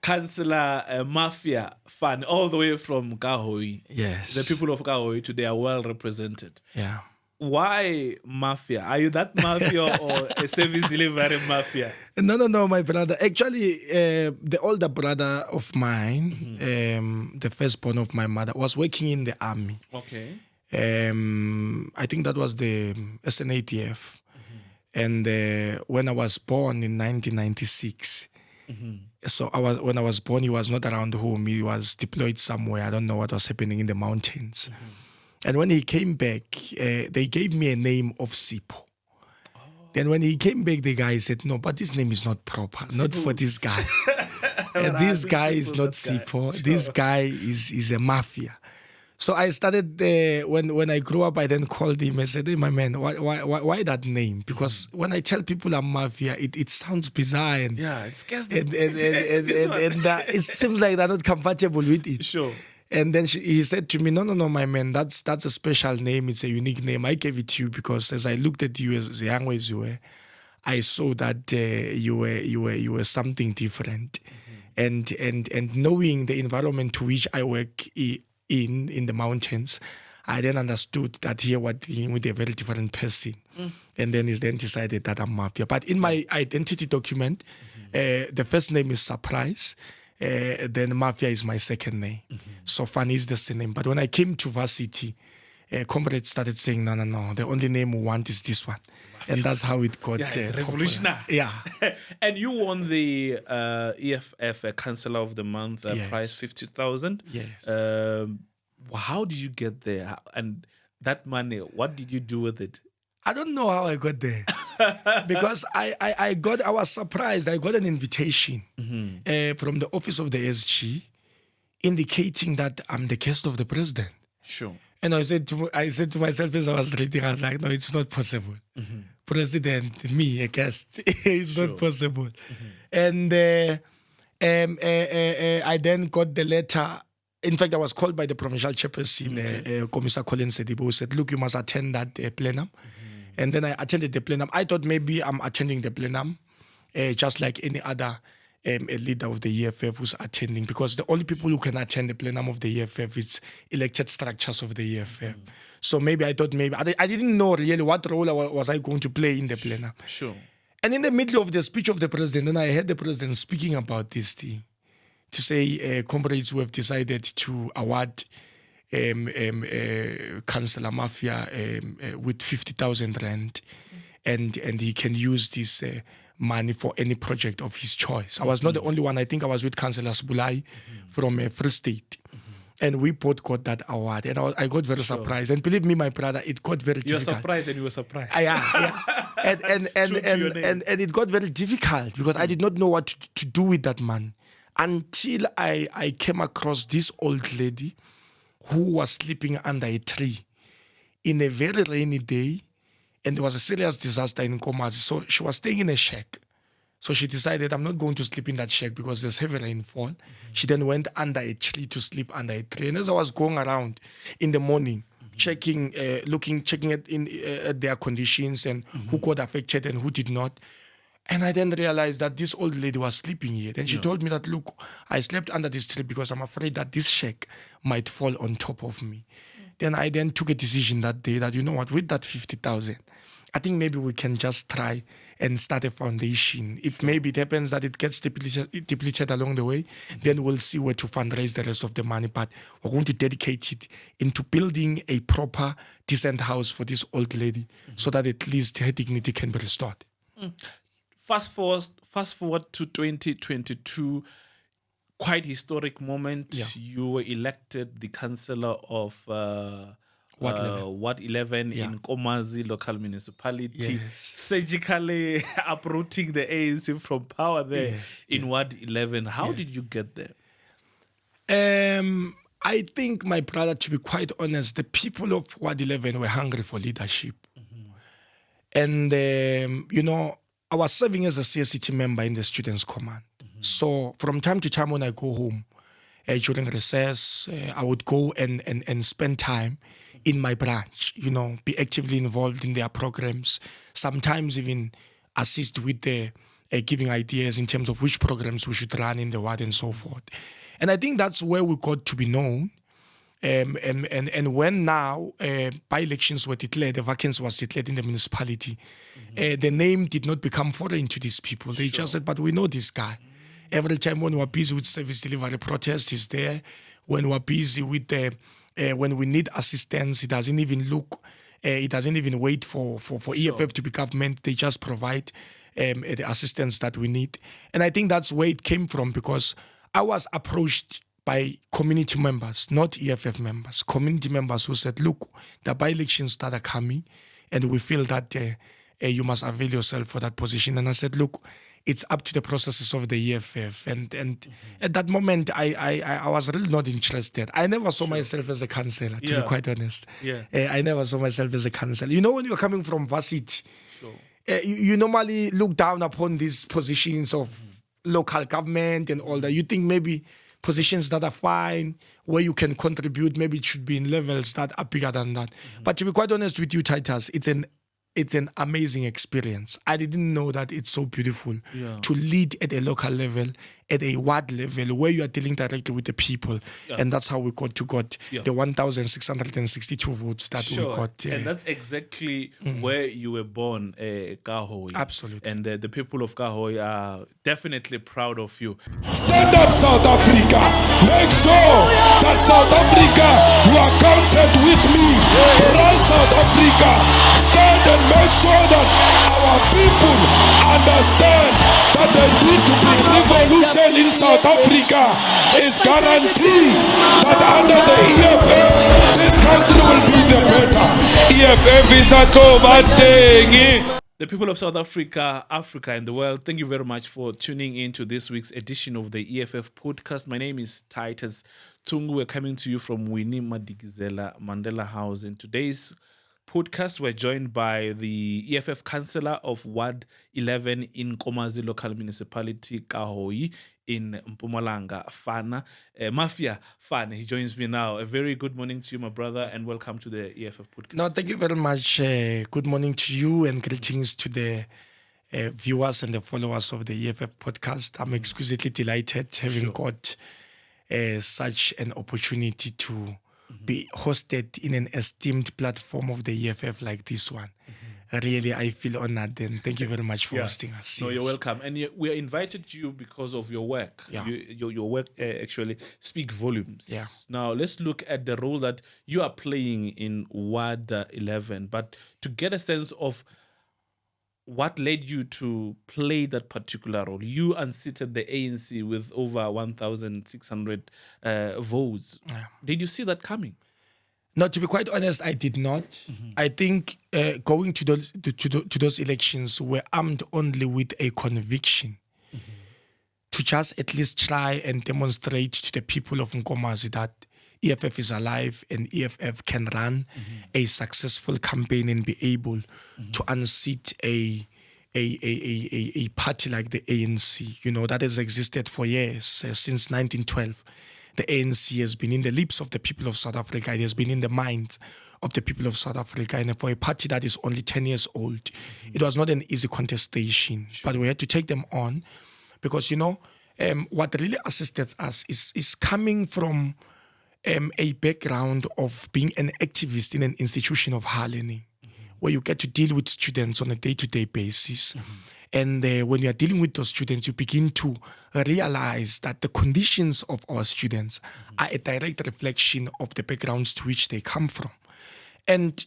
Councillor Mafia Fane, all the way from Ka-Hoyi. Yes. The people of Ka-Hoyi today are well represented. Yeah. Why Mafia? Are you that Mafia or a service delivery Mafia? No, my brother. Actually, the older brother of mine, the firstborn of my mother, was working in the army. Okay. I think that was the SNATF. And when I was born in 1996, so when I was born, he was not around home. He was deployed somewhere. I don't know what was happening in the mountains. And when he came back, they gave me a name of Sipho. Then when he came back, the guy said, no, but this name is not proper, not for this guy. And this guy is not Sipho. Sure. This guy is a Mafia. So I started, when I grew up, I then called him and said, hey, my man, why that name? Because when I tell people I'm Mafia, it sounds bizarre. And, yeah, it scares them. And it seems like they're not comfortable with it. Sure. And then he said to me, no, my man, that's a special name. It's a unique name. I gave it to you because as I looked at you as young as you were, I saw that you were something different. And knowing the environment to which I work in the mountains, I then understood that here we're dealing with a very different person. And then he then decided that I'm Mafia. But in my identity document, the first name is Surprise. Then Mafia is my second name. So Fane is the same name. But when I came to varsity, comrades started saying, no, the only name we want is this one. Mafia. And that's how it got it's revolutionary. Yeah. And you won the EFF Councillor of the Month prize, 50,000. Yes. How did you get there? And that money, what did you do with it? I don't know how I got there. Because I was surprised. I got an invitation from the office of the SG indicating that I'm the guest of the president. Sure. And I said to myself as I was reading, I was like, no, it's not possible. President, me, a guest, it's not possible. And I then got the letter. In fact, I was called by the provincial chairperson, Commissar Colin Sedibo, who said, look, you must attend that plenum. And then I attended the plenum. I thought maybe I'm attending the plenum just like any other a leader of the EFF who's attending, because the only people who can attend the plenum of the EFF is elected structures of the EFF. So maybe I thought I didn't know really what role was I going to play in the plenum. Sure. And in the middle of the speech of the president, then I heard the president speaking about this thing, to say comrades who have decided to award Councillor Mafia with 50,000 rand, and he can use this money for any project of his choice. I was not the only one. I think I was with Councillor Sbulai from Free State. And we both got that award. And I got very surprised. And believe me, my brother, it got very difficult. You were surprised and you were surprised. Yeah. And it got very difficult because I did not know what to do with that man until I came across this old lady who was sleeping under a tree in a very rainy day, and there was a serious disaster in Nkomazi. So she was staying in a shack. So she decided, I'm not going to sleep in that shack because there's heavy rainfall. She then went under a tree to sleep under a tree. And as I was going around in the morning, checking at their conditions and who got affected and who did not, and I then realized that this old lady was sleeping here. Then she told me that, look, I slept under this tree because I'm afraid that this shack might fall on top of me. Then I took a decision that day that, you know what, with that 50,000, I think maybe we can just try and start a foundation. If maybe it happens that it gets depleted along the way, then we'll see where to fundraise the rest of the money. But we're going to dedicate it into building a proper, decent house for this old lady so that at least her dignity can be restored. Fast forward to 2022, quite historic moment. Yeah. You were elected the councillor of Ward 11 in Nkomazi local municipality, Yes. surgically uprooting the ANC from power there in Ward 11. How did you get there? I think, my brother, to be quite honest, the people of Ward 11 were hungry for leadership. And, I was serving as a CSCT member in the Students' Command. So from time to time when I go home, during recess, I would go and spend time in my branch, be actively involved in their programs, sometimes even assist with the giving ideas in terms of which programs we should run in the ward and so forth. And I think that's where we got to be known. And when now by-elections were declared, the vacancy was declared in the municipality, the name did not become foreign to these people. They just said, but we know this guy. Every time when we're busy with service delivery protest, he's there. When we're busy with when we need assistance, he doesn't even look, he doesn't even wait for EFF to be government. They just provide the assistance that we need. And I think that's where it came from, because I was approached by community members, not EFF members, community members who said, look, the by-elections that are coming, and we feel that you must avail yourself for that position. And I said, look, it's up to the processes of the EFF. And at that moment, I was really not interested. I never saw myself as a councillor, to be quite honest. I never saw myself as a councillor. You know, when you're coming from varsity, you normally look down upon these positions of local government and all that. You think maybe positions that are fine, where you can contribute, maybe it should be in levels that are bigger than that. But to be quite honest with you, Titus, it's an amazing experience. I didn't know that it's so beautiful to lead at a local level, at a ward level, where you are dealing directly with the people. And that's how we got the 1,662 votes that we got. And that's exactly where you were born, Ka-Hoyi. Absolutely. And the people of Ka-Hoyi are definitely proud of you. Stand up, South Africa. Make sure that South Africa, you are counted with me. Run, South Africa. Stand and make sure that our people understand that the need to bring revolution in South Africa is guaranteed, that under the EFF, this country will be the better. EFF is a Nkomazi. The people of South Africa, Africa and the world, thank you very much for tuning in to this week's edition of the EFF podcast. My name is Titus Tungu. We're coming to you from Winnie Madikizela Mandela House. In today's podcast, we're joined by the EFF Councillor of Ward 11 in Nkomazi local municipality, Ka-Hoyi, in Mpumalanga, Mafia Fane. He joins me now. A very good morning to you, my brother, and welcome to the EFF podcast. No, thank you very much. Good morning to you, and greetings to the viewers and the followers of the EFF podcast. I'm exquisitely delighted having got such an opportunity to be hosted in an esteemed platform of the EFF like this one. Really, I feel honored, and thank you very much for hosting us. No, you're welcome. And we invited you because of your work. Your work actually speak volumes. Now, let's look at the role that you are playing in Ward 11, but to get a sense of what led you to play that particular role. You unseated the ANC with over 1,600 votes. Did you see that coming? No, to be quite honest, I did not. I think going to those elections, were armed only with a conviction to just at least try and demonstrate to the people of Nkomazi that EFF is alive and EFF can run a successful campaign and be able to unseat a party like the ANC, you know, that has existed for years, since 1912. The ANC has been in the lips of the people of South Africa. It has been in the minds of the people of South Africa. And for a party that is only 10 years old, it was not an easy contestation. But we had to take them on because, you know, what really assisted us is coming from a background of being an activist in an institution of higher learning, where you get to deal with students on a day-to-day basis. And when you're dealing with those students, you begin to realize that the conditions of our students are a direct reflection of the backgrounds to which they come from. And,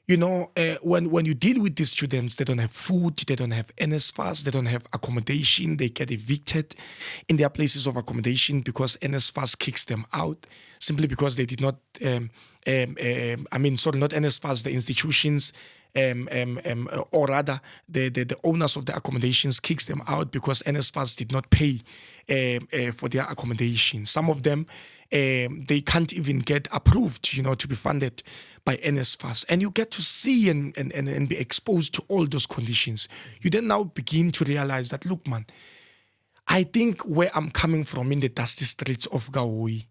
you know, when you deal with these students, they don't have food, they don't have NSFAS, they don't have accommodation, they get evicted in their places of accommodation because NSFAS kicks them out simply because they did not, not NSFAS, the institutions, or rather the owners of the accommodations kicks them out because NSFAS did not pay for their accommodation. Some of them, they can't even get approved, you know, to be funded by NSFAS. And you get to see and be exposed to all those conditions. You then now begin to realize that, look, man, I think where I'm coming from in the dusty streets of Ka-Hoyi,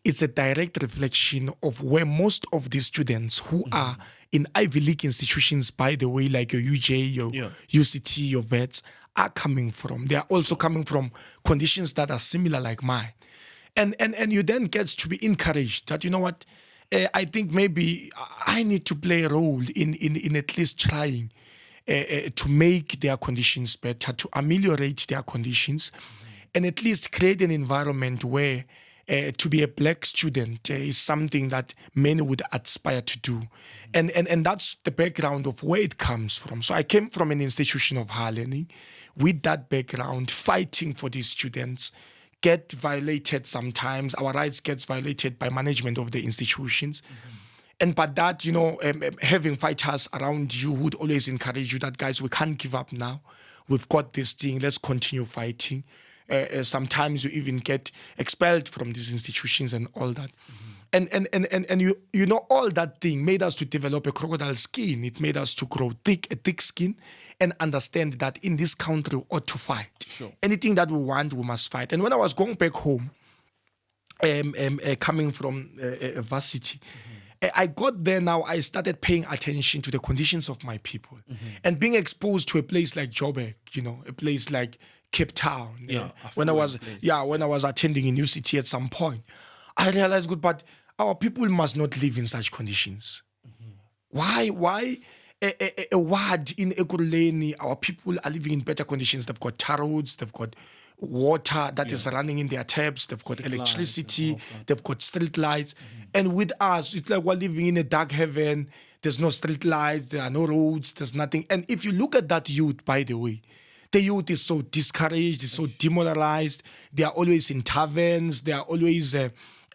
it's a direct reflection of where most of these students who are in Ivy League institutions, by the way, like your UJ, your UCT, your VETS, are coming from. They are also coming from conditions that are similar like mine. And you then get to be encouraged that, you know what, I think maybe I need to play a role in at least trying to make their conditions better, to ameliorate their conditions, and at least create an environment where to be a black student is something that many would aspire to do. And that's the background of where it comes from. So I came from an institution of higher learning with that background, fighting for these students, get violated sometimes. Our rights gets violated by management of the institutions. And but that, having fighters around you would always encourage you that, guys, we can't give up now. We've got this thing. Let's continue fighting. Sometimes you even get expelled from these institutions and all that. And all that thing made us to develop a crocodile skin. It made us to grow a thick skin, and understand that in this country we ought to fight. Sure. Anything that we want, we must fight. And when I was going back home, coming from varsity, I got there now, I started paying attention to the conditions of my people. And being exposed to a place like Joburg, a place like Cape Town. When I was attending in UCT at some point, I realized, good, but our people must not live in such conditions. Why a ward in Ekurhuleni, our people are living in better conditions. They've got tar roads, they've got water that is running in their taps, they've got electricity, they've got street lights. And with us, it's like we're living in a dark heaven. There's no street lights, there are no roads, there's nothing. And if you look at that youth, by the way, the youth is so discouraged, is so demoralized. They are always in taverns, they are always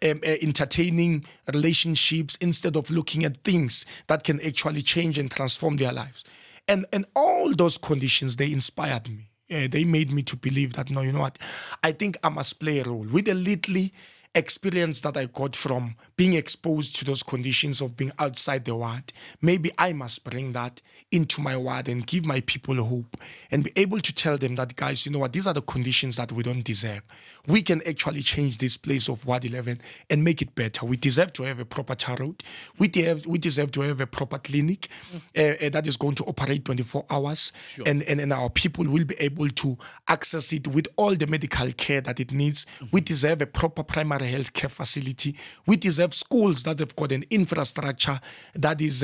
entertaining relationships instead of looking at things that can actually change and transform their lives. And all those conditions, they inspired me. They made me to believe that, no, you know what, I think I must play a role. With a little experience that I got from being exposed to those conditions of being outside the ward, maybe I must bring that into my ward and give my people hope and be able to tell them that, guys, you know what, these are the conditions that we don't deserve. We can actually change this place of Ward 11 and make it better. We deserve to have a proper tar road. We deserve to have a proper clinic that is going to operate 24 hours. Sure. And our people will be able to access it with all the medical care that it needs. We deserve a proper primary health care facility. We deserve schools that have got an infrastructure that is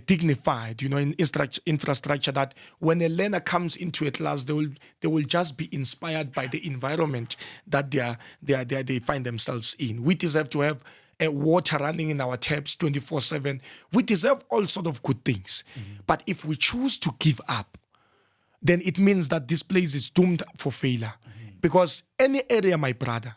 dignified, infrastructure that when a learner comes into a class, they will just be inspired by the environment that they find themselves in. We deserve to have water running in our taps 24/7. We deserve all sort of good things. But if we choose to give up, then it means that this place is doomed for failure. Because any area, my brother,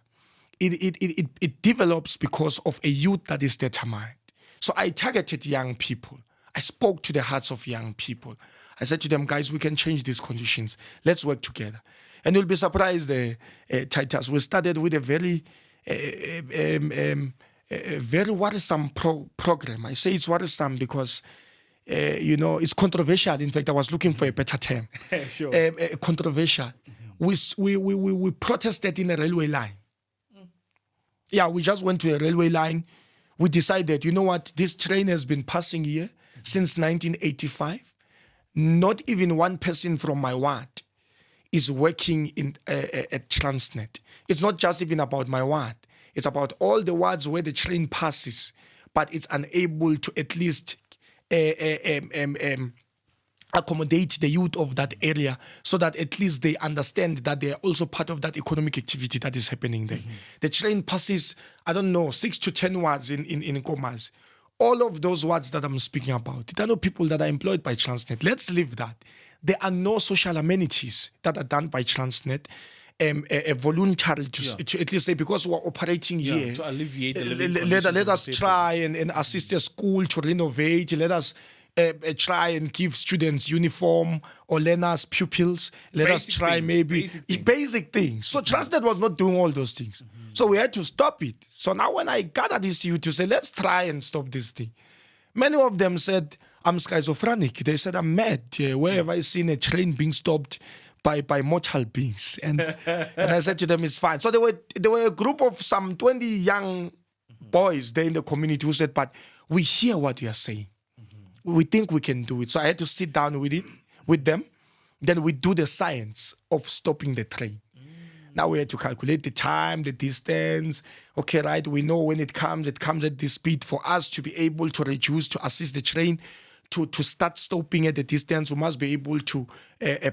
it develops because of a youth that is determined. So I targeted young people. I spoke to the hearts of young people. I said to them, guys, we can change these conditions. Let's work together. And you'll be surprised, Titus. We started with a very worrisome program. I say it's worrisome because, it's controversial. In fact, I was looking for a better term. Sure. Controversial. We protested in a railway line. Yeah, we just went to a railway line. We decided, you know what, this train has been passing here since 1985. Not even one person from my ward is working at Transnet. It's not just even about my ward. It's about all the wards where the train passes, but it's unable to at least accommodate the youth of that area so that at least they understand that they are also part of that economic activity that is happening there. The train passes, 6 to 10 wards in Nkomazi. All of those wards that I'm speaking about, there are no people that are employed by Transnet. Let's leave that. There are no social amenities that are done by Transnet. Voluntary to at least say, because we're operating here, to alleviate let us try and assist a school to renovate. Let us try and give students uniform or learners pupils. Let us try basic things. So Transnet was not doing all those things. So we had to stop it. So now when I gathered this youth to say, let's try and stop this thing, many of them said, I'm schizophrenic. They said, I'm mad. Where have I seen a train being stopped by mortal beings? And I said to them, it's fine. So there were a group of some 20 young boys there in the community who said, but we hear what you are saying. We think we can do it. So I had to sit down with them then we do the science of stopping the train. Now we had to calculate the time, the distance. Okay, right, we know when it comes at this speed. For us to be able to reduce, to assist the train, to start stopping at the distance, we must be able to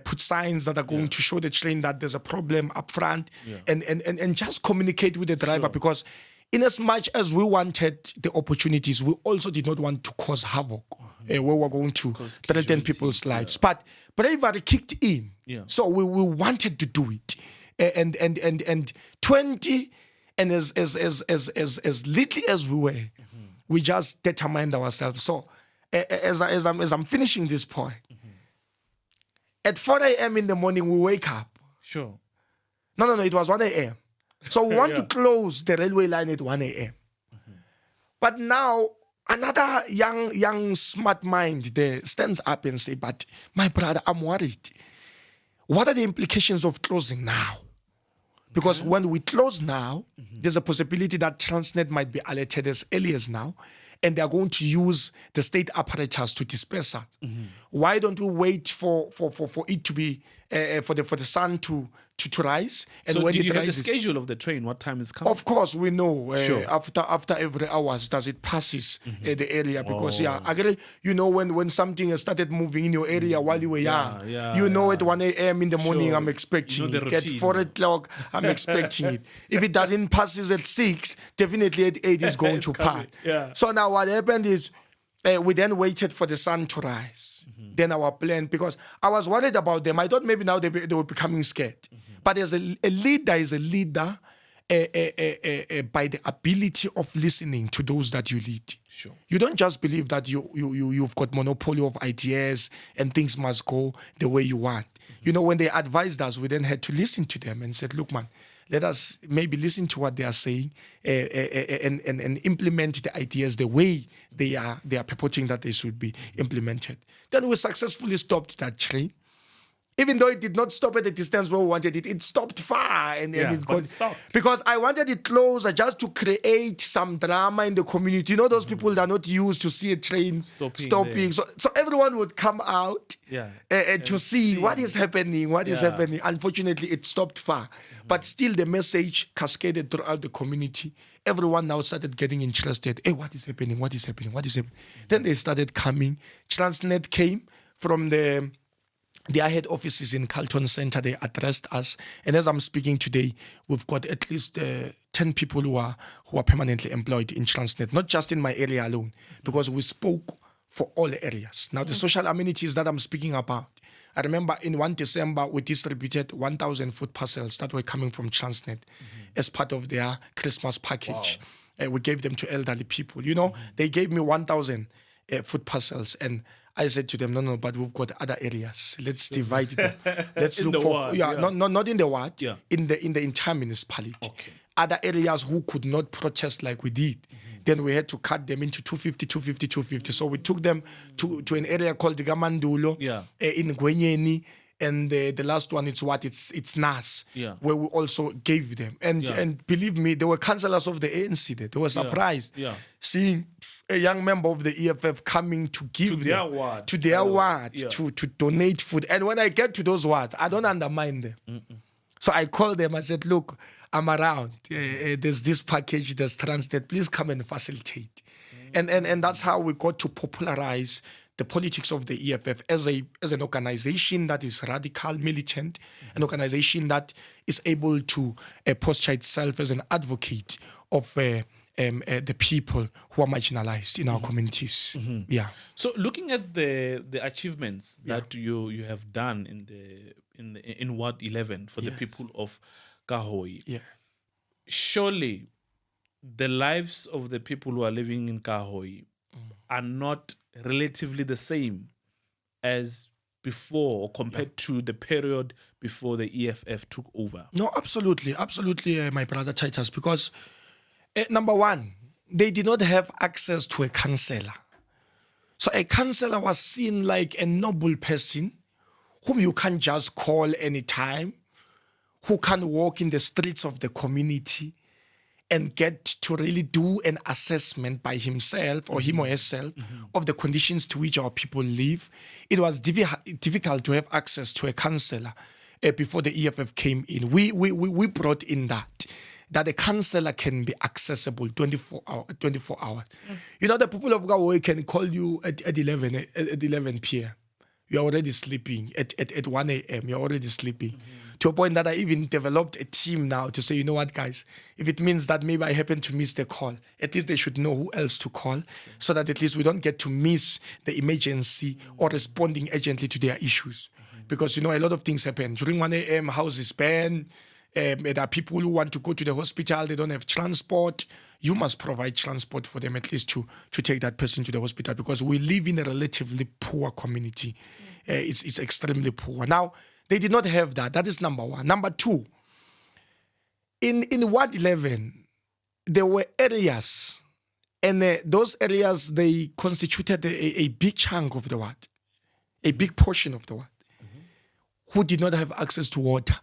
put signs that are going to show the train that there's a problem up front, and just communicate with the driver, because in as much as we wanted the opportunities, we also did not want to cause havoc where we're going to threaten people's lives. But bravery kicked in. So we wanted to do it. And 20, and as little as we were, we just determined ourselves. So as I'm finishing this point, at 4 a.m. in the morning, we wake up. Sure. No, it was 1 a.m. So we want to close the railway line at 1 a.m. But now, another young smart mind there stands up and say, but my brother, I'm worried. What are the implications of closing now? Because when we close now, there's a possibility that Transnet might be alerted as early as now, and they're going to use the state apparatus to disperse us. Why don't we wait for it to be for the sun to rise? And so when did it you have the rises, schedule of the train? What time is coming? of course, we know Sure. after every hours does it passes the area, because agree, when something has started moving in your area while you were young, at 1 a.m. in the morning, Sure. I'm expecting You know it. the At routine. 4 o'clock, I'm expecting it. If it doesn't passes at 6, definitely at 8 is going It's to coming. pass. So now what happened is we then waited for the sun to rise. Then our plan, because I was worried about them. I thought maybe now they were becoming scared. But as a leader is a leader by the ability of listening to those that you lead. Sure. You don't just believe that you've got monopoly of ideas and things must go the way you want. When they advised us, we then had to listen to them and said, look, man, let us maybe listen to what they are saying and implement the ideas the way they are purporting that they should be implemented. Then we successfully stopped that train. Even though it did not stop at the distance where we wanted it, it stopped far and it but it stopped. because I wanted it closer just to create some drama in the community. Those people that are not used to see a train stopping. So everyone would come out to see what is happening, happening. Unfortunately, it stopped far. But still the message cascaded throughout the community. Everyone now started getting interested. Hey, what is happening? What is happening? What is happening? Then they started coming. Transnet came from their head offices in Carlton Center. They addressed us, and as I'm speaking today, we've got at least 10 people who are permanently employed in Transnet, not just in my area alone, because we spoke for all areas. Now, the social amenities that I'm speaking about, I remember in 1 December, we distributed 1,000 food parcels that were coming from Transnet as part of their Christmas package. Wow. We gave them to elderly people. They gave me 1,000 food parcels, and I said to them, no, but we've got other areas. Let's divide them. Let's look for not in the ward, in the entire municipality. Okay. Other areas who could not protest like we did. Then we had to cut them into 250. So we took them to an area called Gamandulo in Gwenyeni. And the last one, it's Nas, where we also gave them. And believe me, there were councillors of the ANC there. They were surprised seeing a young member of the EFF coming to give to their ward to donate food. And when I get to those wards, I don't undermine them. So I called them. I said, look, I'm around. There's this package, there's Transnet. Please come and facilitate. And that's how we got to popularize the politics of the EFF as an organization that is radical, militant, an organization that is able to posture itself as an advocate of the people who are marginalized in our communities. Yeah. So looking at the achievements that you have done in Ward 11 for the people of Ka-Hoyi, surely the lives of the people who are living in Ka-Hoyi are not relatively the same as before or compared to the period before the EFF took over. No, absolutely, my brother Titus, because number one, they did not have access to a councillor. So a councillor was seen like a noble person whom you can't just call anytime, who can walk in the streets of the community and get to really do an assessment by himself or him or herself of the conditions to which our people live. It was difficult to have access to a councillor before the EFF came in. We brought in that a councillor can be accessible 24 hours. You know, the people of Ka-Hoyi can call you at 11 p.m. You're already sleeping. At 1 a.m., you're already sleeping. To a point that I even developed a team now to say, you know what, guys, if it means that maybe I happen to miss the call, at least they should know who else to call so that at least we don't get to miss the emergency or responding urgently to their issues. Because, you know, a lot of things happen. During 1 a.m., houses burn. There are people who want to go to the hospital. They don't have transport. You must provide transport for them at least to take that person to the hospital, because we live in a relatively poor community. It's extremely poor. Now, they did not have that. That is number one. Number two, in Ward 11, there were areas, and those areas, they constituted a big chunk of the ward, a big portion of the ward, who did not have access to water.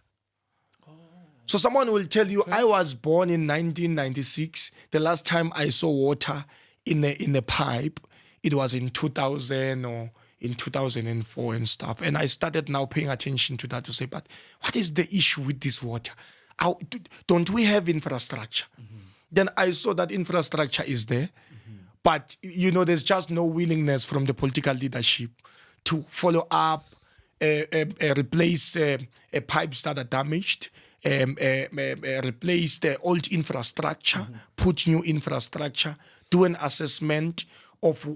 So someone will tell you, I was born in 1996. The last time I saw water in a pipe, it was in 2000 or in 2004 and stuff. And I started now paying attention to that to say, but what is the issue with this water? Don't we have infrastructure? Then I saw that infrastructure is there, but you know, there's just no willingness from the political leadership to follow up, replace pipes that are damaged, replace the old infrastructure, put new infrastructure, do an assessment of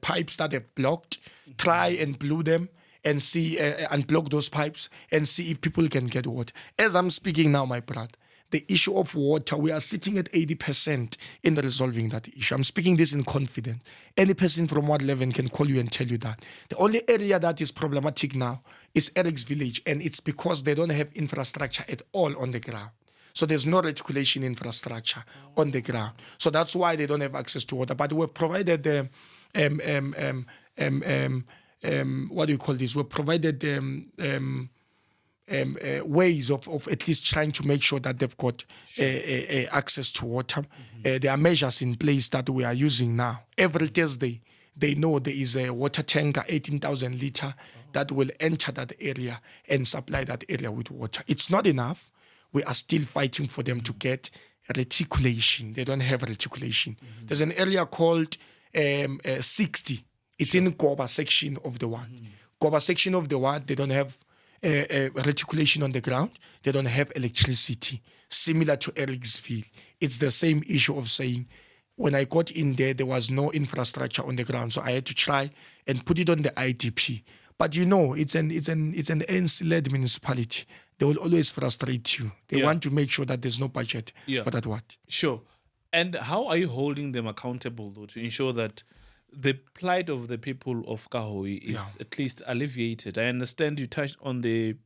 pipes that have blocked, try and blue them and see, unblock those pipes and see if people can get water. As I'm speaking now, my brother, the issue of water, we are sitting at 80% in resolving that issue. I'm speaking this in confidence. Any person from Ward 11 can call you and tell you that. The only area that is problematic now is Eric's village, and it's because they don't have infrastructure at all on the ground. So there's no reticulation infrastructure on the ground. So that's why they don't have access to water. But we've provided what do you call this? We've provided ways of at least trying to make sure that they've got access to water. There are measures in place that we are using now. Every Thursday, they know there is a water tanker, 18,000 litre, that will enter that area and supply that area with water. It's not enough. We are still fighting for them to get reticulation. They don't have reticulation. There's an area called 60. It's in Koba section of the ward. Koba section of the ward, they don't have reticulation on the ground. They don't have electricity, similar to Ericsville. It's the same issue of saying, when I got in there, there was no infrastructure on the ground, so I had to try and put it on the IDP. But you know, it's an ANC-led municipality. They will always frustrate you. They want to make sure that there's no budget for that ward. Sure. And how are you holding them accountable, though, to ensure that the plight of the people of Ka-Hoyi is at least alleviated? I understand you touched on the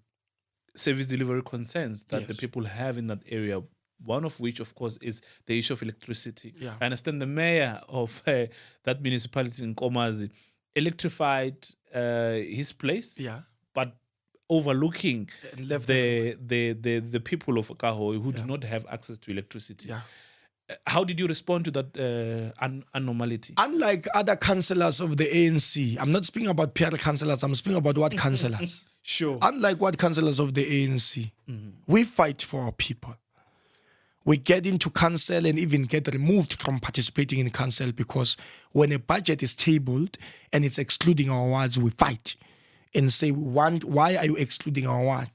service delivery concerns that the people have in that area, one of which, of course, is the issue of electricity. I understand the mayor of that municipality in Nkomazi electrified his place, but overlooking the people of Ka-Hoyi who do not have access to electricity. How did you respond to that anomaly? Unlike other councillors of the ANC, I'm not speaking about PR councillors, I'm speaking about what councillors. Sure. Unlike what councillors of the ANC, we fight for our people. We get into council and even get removed from participating in council because when a budget is tabled and it's excluding our wards, we fight and say, why are you excluding our ward?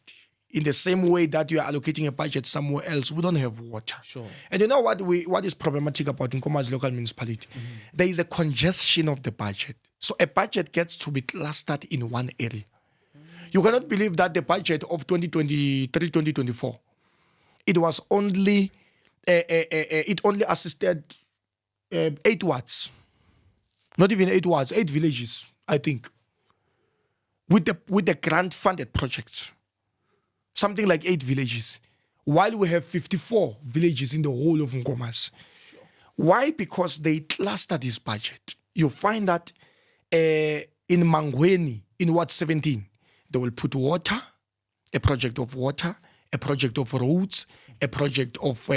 In the same way that you are allocating a budget somewhere else, we don't have water. Sure. And you know what is problematic about Nkomazi local municipality? There is a congestion of the budget. So a budget gets to be clustered in one area. You cannot believe that the budget of 2023-2024, it was only, it only assisted 8 wards. Not even 8 wards, 8 villages, I think. With the grant-funded projects. Something like 8 villages, while we have 54 villages in the whole of Nkomazi. Sure. Why? Because they cluster this budget. You find that in Mangweni, in Ward 17, they will put water, a project of water, a project of roads, a project of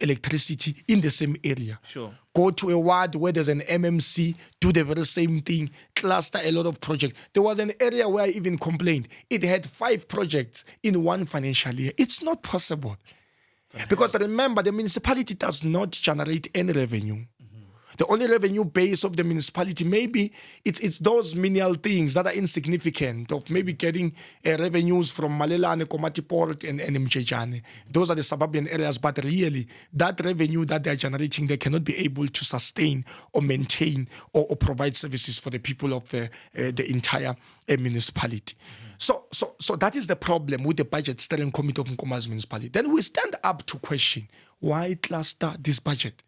electricity in the same area. Sure. Go to a ward where there's an MMC, do the very same thing, cluster a lot of projects. There was an area where I even complained. It had 5 projects in one financial year. It's not possible. Because remember, the municipality does not generate any revenue. The only revenue base of the municipality, maybe it's those menial things that are insignificant, of maybe getting revenues from Malelane, Komati Port, and Mjejane. Those are the suburban areas, but really, that revenue that they're generating, they cannot be able to sustain or maintain or provide services for the people of the entire municipality. So that is the problem with the budget steering committee of Nkomazi municipality. Then we stand up to question, why cluster this budget?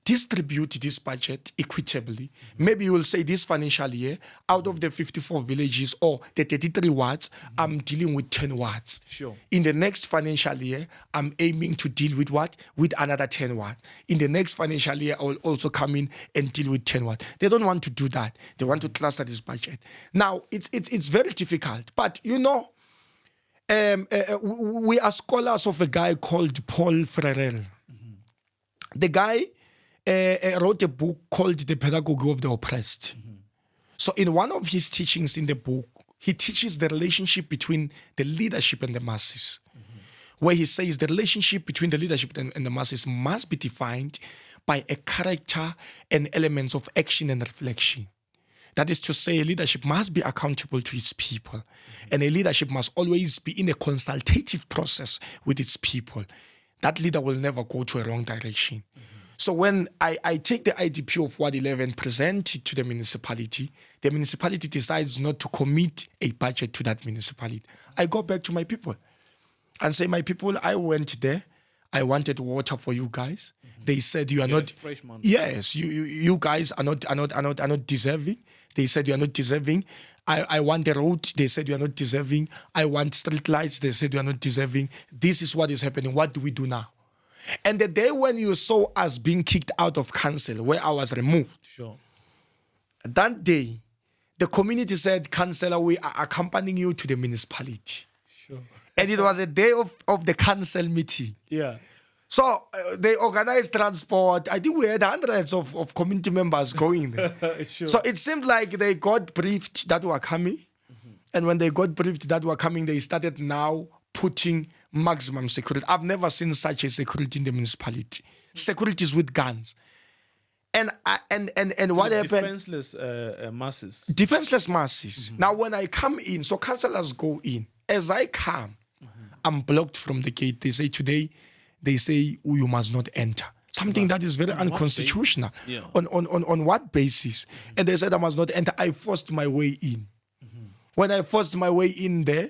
Distribute this budget equitably. Maybe you will say this financial year, out of the 54 villages or the 33 wards, I'm dealing with 10 wards. Sure. In the next financial year, I'm aiming to deal with what? With another 10 wards. In the next financial year, I will also come in and deal with 10 wards. They don't want to do that. They want to cluster this budget. Now, it's very difficult. But, you know, we are scholars of a guy called Paul Frerel. The guy wrote a book called The Pedagogy of the Oppressed. So in one of his teachings in the book, he teaches the relationship between the leadership and the masses, where he says the relationship between the leadership and the masses must be defined by a character and elements of action and reflection. That is to say, leadership must be accountable to its people, and a leadership must always be in a consultative process with its people. That leader will never go to a wrong direction. So when I take the IDP of Ward 11, present it to the municipality decides not to commit a budget to that municipality. I go back to my people and say, my people, I went there. I wanted water for you guys. They said you are not. Yes, you guys are not deserving. They said you are not deserving. I want a road. They said you are not deserving. I want street lights. They said you are not deserving. This is what is happening. What do we do now? And the day when you saw us being kicked out of council, where I was removed, sure, that day, the community said, Councillor, we are accompanying you to the municipality. Sure. And it was a day of the council meeting. Yeah. So they organized transport. I think we had hundreds of community members going there. Sure. So it seemed like they got briefed that were coming. And when they got briefed that were coming, they started now putting maximum security. I've never seen such a security in the municipality. Securities with guns. And what happened? Defenseless masses. Defenseless masses. Now when I come in, so councillors go in. As I come, I'm blocked from the gate. They say today, you must not enter. Something that is very unconstitutional. Yeah. On what basis? And they said I must not enter. I forced my way in. When I forced my way in there,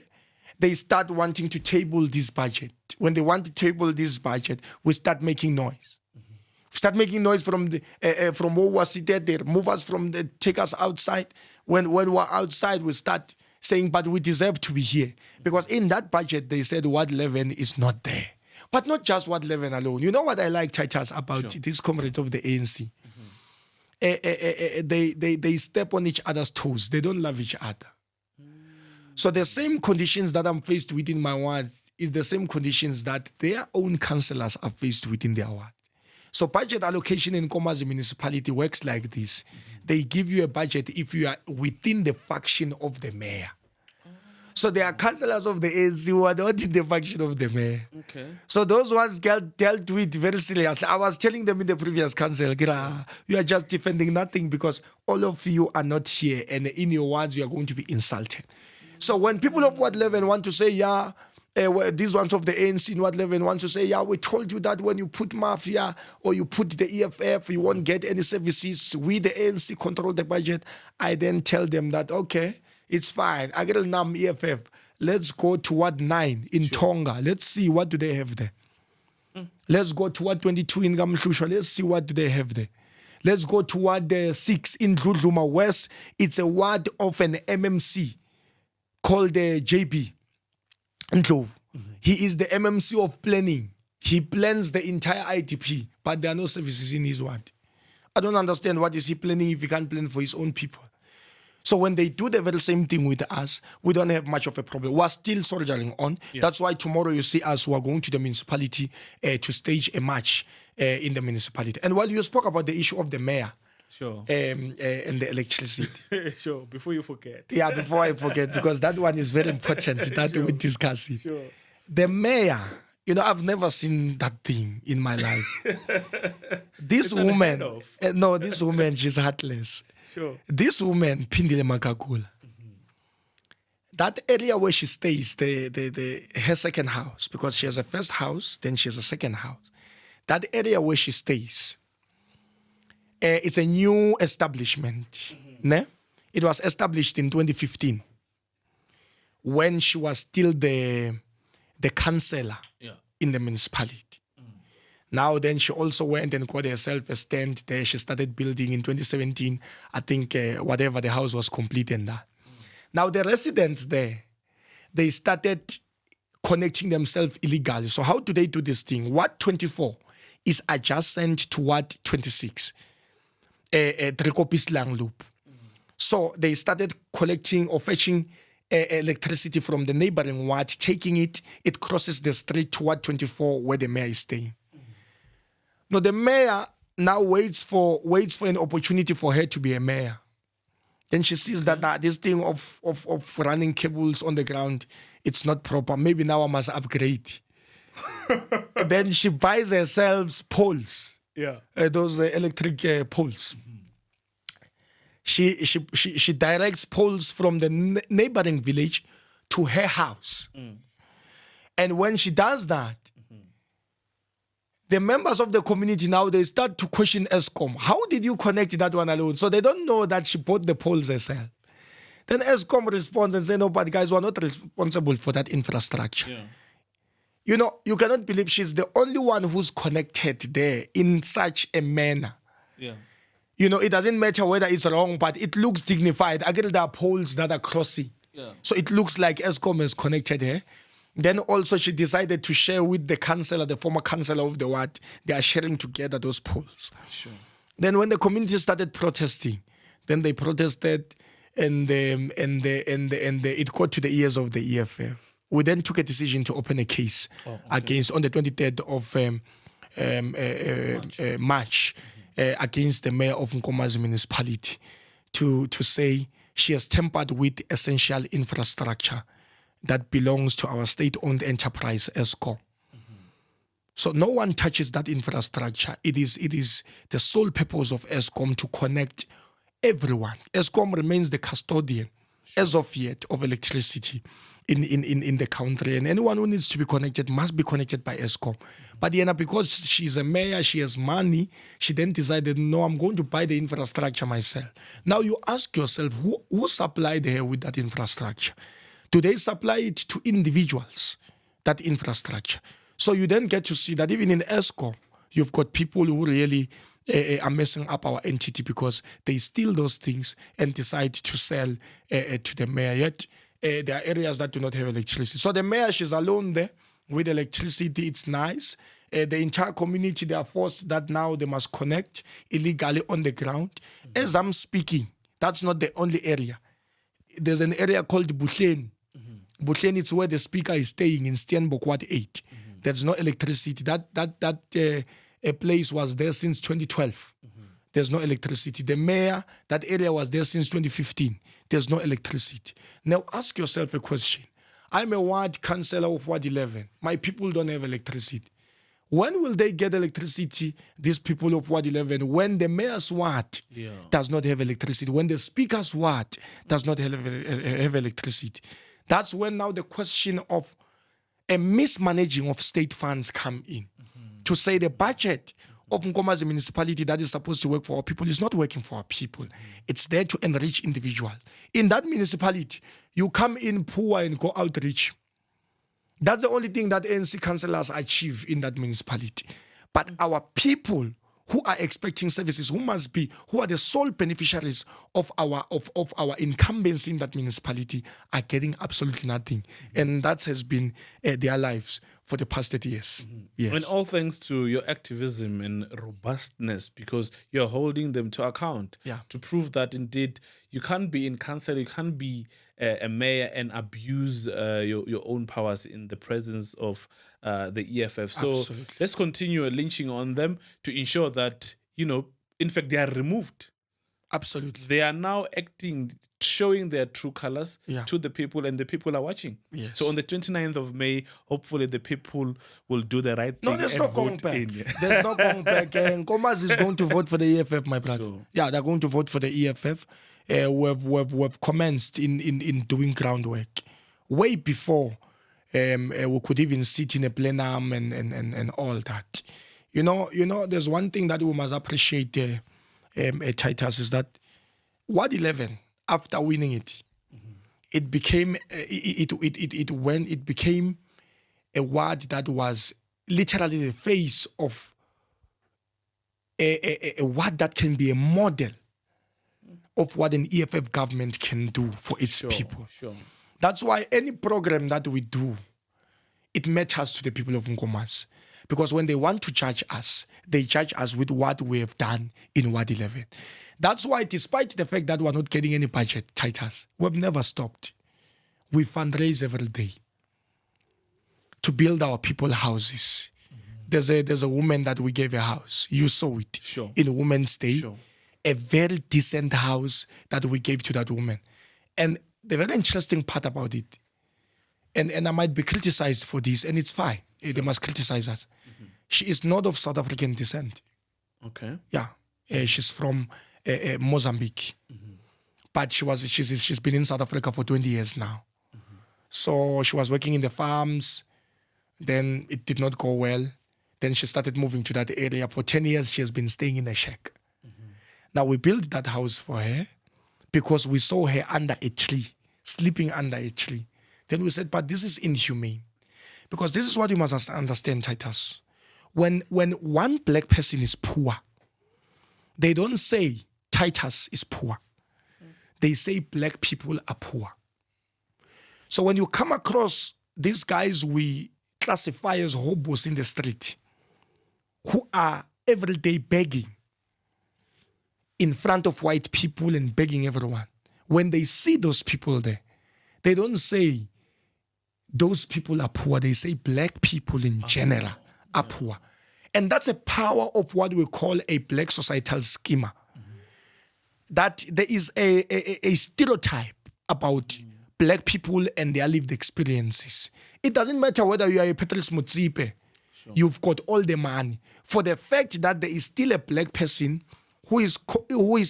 they start wanting to table this budget. When they want to table this budget, we start making noise. We start making noise from where we were seated. They remove us take us outside. When we're outside, we start saying, but we deserve to be here. Because in that budget, they said Ward 11 is not there. But not just Ward 11 alone. You know what I like, Titus, about these comrades of the ANC? They step on each other's toes. They don't love each other. So the same conditions that I'm faced with in my ward is the same conditions that their own councillors are faced with in their ward. So budget allocation in Nkomazi municipality works like this. They give you a budget if you are within the faction of the mayor. So there are councillors of the ANC who are not in the faction of the mayor. Okay. So those ones get dealt with very seriously. I was telling them in the previous council, you are just defending nothing because all of you are not here and in your wards you are going to be insulted. So when people of Ward 11 want to say, these ones of the ANC in Ward 11 want to say, we told you that when you put Mafia or you put the EFF, you won't get any services. We, the ANC, control the budget. I then tell them that, okay, it's fine. I get a name EFF. Let's go to Ward 9 in Tonga. Let's see what do they have there. Let's go to Ward 22 in Gamhlushwa. Let's see what do they have there. Let's go to Ward 6 in Dludluma West. It's a ward of an MMC called JB Ndlovu. He is the MMC of planning. He plans the entire IDP, but there are no services in his ward. I don't understand what is he planning if he can't plan for his own people. So when they do the very same thing with us, we don't have much of a problem. We're still soldiering on. Yeah. That's why tomorrow you see us, we're going to the municipality to stage a march in the municipality. And while you spoke about the issue of the mayor, Sure. and the electricity. Sure. Before you forget. Yeah, before I forget, because that one is very important that we discuss it. Sure. The mayor, I've never seen that thing in my life. This woman, this woman, she's heartless. Sure. This woman, Pindile Makakula, that area where she stays, her second house, because she has a first house, then she has a second house. That area where she stays, it's a new establishment. Ne? It was established in 2015 when she was still the councillor in the municipality. Now then she also went and got herself a stand there. She started building in 2017. I think whatever, the house was complete and that. Now the residents there, they started connecting themselves illegally. So how do they do this thing? Ward 24 is adjacent to Ward 26, a three-copies lang loop. So they started collecting or fetching electricity from the neighboring ward, taking it crosses the street to Ward 24 where the mayor is staying. Now the mayor now waits for an opportunity for her to be a mayor. Then she sees that this thing of running cables on the ground, it's not proper. Maybe now I must upgrade. Then she buys herself poles. Yeah, those electric poles. She directs poles from the neighboring village to her house. And when she does that, the members of the community now, they start to question Eskom. How did you connect that one alone? So they don't know that she bought the poles herself. Then Eskom responds and says, no, but guys, we're not responsible for that infrastructure. Yeah. You cannot believe she's the only one who's connected there in such a manner. Yeah. It doesn't matter whether it's wrong, but it looks dignified. Again, there are poles that are crossing. Yeah. So it looks like Eskom is connected here. Then also she decided to share with the councillor, the former councillor of the ward. They are sharing together those poles. Sure. Then when the community started protesting, then they protested and it got to the ears of the EFF. We then took a decision to open a case against, on the 23rd of March, against the mayor of Nkomazi Municipality to say she has tampered with essential infrastructure that belongs to our state-owned enterprise, Eskom. So no one touches that infrastructure. It is the sole purpose of Eskom to connect everyone. Eskom remains the custodian, as of yet, of electricity in the country. And anyone who needs to be connected must be connected by Eskom. But because she's a mayor, she has money, she then decided, no, I'm going to buy the infrastructure myself. Now you ask yourself, who supplied her with that infrastructure? Do they supply it to individuals, that infrastructure? So you then get to see that even in Eskom, you've got people who really are messing up our entity because they steal those things and decide to sell to the mayor. Yet there are areas that do not have electricity. So the mayor, she's alone there with electricity. It's nice. The entire community, they are forced that now they must connect illegally on the ground. As I'm speaking, that's not the only area. There's an area called Buhlen. Buhlen is where the speaker is staying in Steenbok Ward 8. There's no electricity. That place was there since 2012. There's no electricity. The mayor, that area was there since 2015. There's no electricity. Now ask yourself a question. I'm a ward councillor of Ward 11. My people don't have electricity. When will they get electricity, these people of Ward 11, when the mayor's ward does not have electricity, when the speaker's ward does not have electricity? That's when now the question of a mismanaging of state funds come in. To say the budget of Nkomazi municipality that is supposed to work for our people is not working for our people. It's there to enrich individuals. In that municipality, you come in poor and go out rich. That's the only thing that ANC councillors achieve in that municipality. But our people who are expecting services, who are the sole beneficiaries of our incumbency in that municipality, are getting absolutely nothing. And that has been their lives for the past 30 years. Yes. And all thanks to your activism and robustness, because you're holding them to account to prove that indeed you can't be in council, you can't be a mayor and abuse your own powers in the presence of the EFF. So let's continue lynching on them to ensure that, in fact, they are removed. Absolutely. They are now acting, showing their true colors to the people, and the people are watching. Yes. So on the 29th of May, hopefully the people will do the right thing. No, there's no going back. There's no going back. Nkomazi is going to vote for the EFF, my brother. Sure. Yeah, they're going to vote for the EFF. We've commenced in doing groundwork way before we could even sit in a plenum and all that. There's one thing that we must appreciate Titus, is that Ward 11, after winning it, it became it became a ward that was literally the face of a ward that can be a model of what an EFF government can do for its people. Sure. That's why any program that we do, it matters to the people of Nkomazi. Because when they want to judge us, they judge us with what we have done in Ward 11. That's why, despite the fact that we're not getting any budget, Titus, we've never stopped. We fundraise every day to build our people houses. There's a woman that we gave a house. You saw it in Women's Day. A very decent house that we gave to that woman. And the very interesting part about it, and I might be criticized for this, and it's fine. They must criticize us. She is not of South African descent. Okay. Yeah. She's from Mozambique. But she's been in South Africa for 20 years now. So she was working in the farms. Then it did not go well. Then she started moving to that area. For 10 years, she has been staying in a shack. Now, we built that house for her because we saw her under a tree, sleeping under a tree. Then we said, but this is inhumane. Because this is what you must understand, Titus. When one black person is poor, they don't say Titus is poor. They say black people are poor. So when you come across these guys we classify as hobos in the street, who are every day begging in front of white people and begging everyone, when they see those people there, they don't say those people are poor. They say black people in general are poor. And that's a power of what we call a black societal schema. That there is a stereotype about black people and their lived experiences. It doesn't matter whether you are a Patrice Motsepe, you've got all the money. For the fact that there is still a black person who is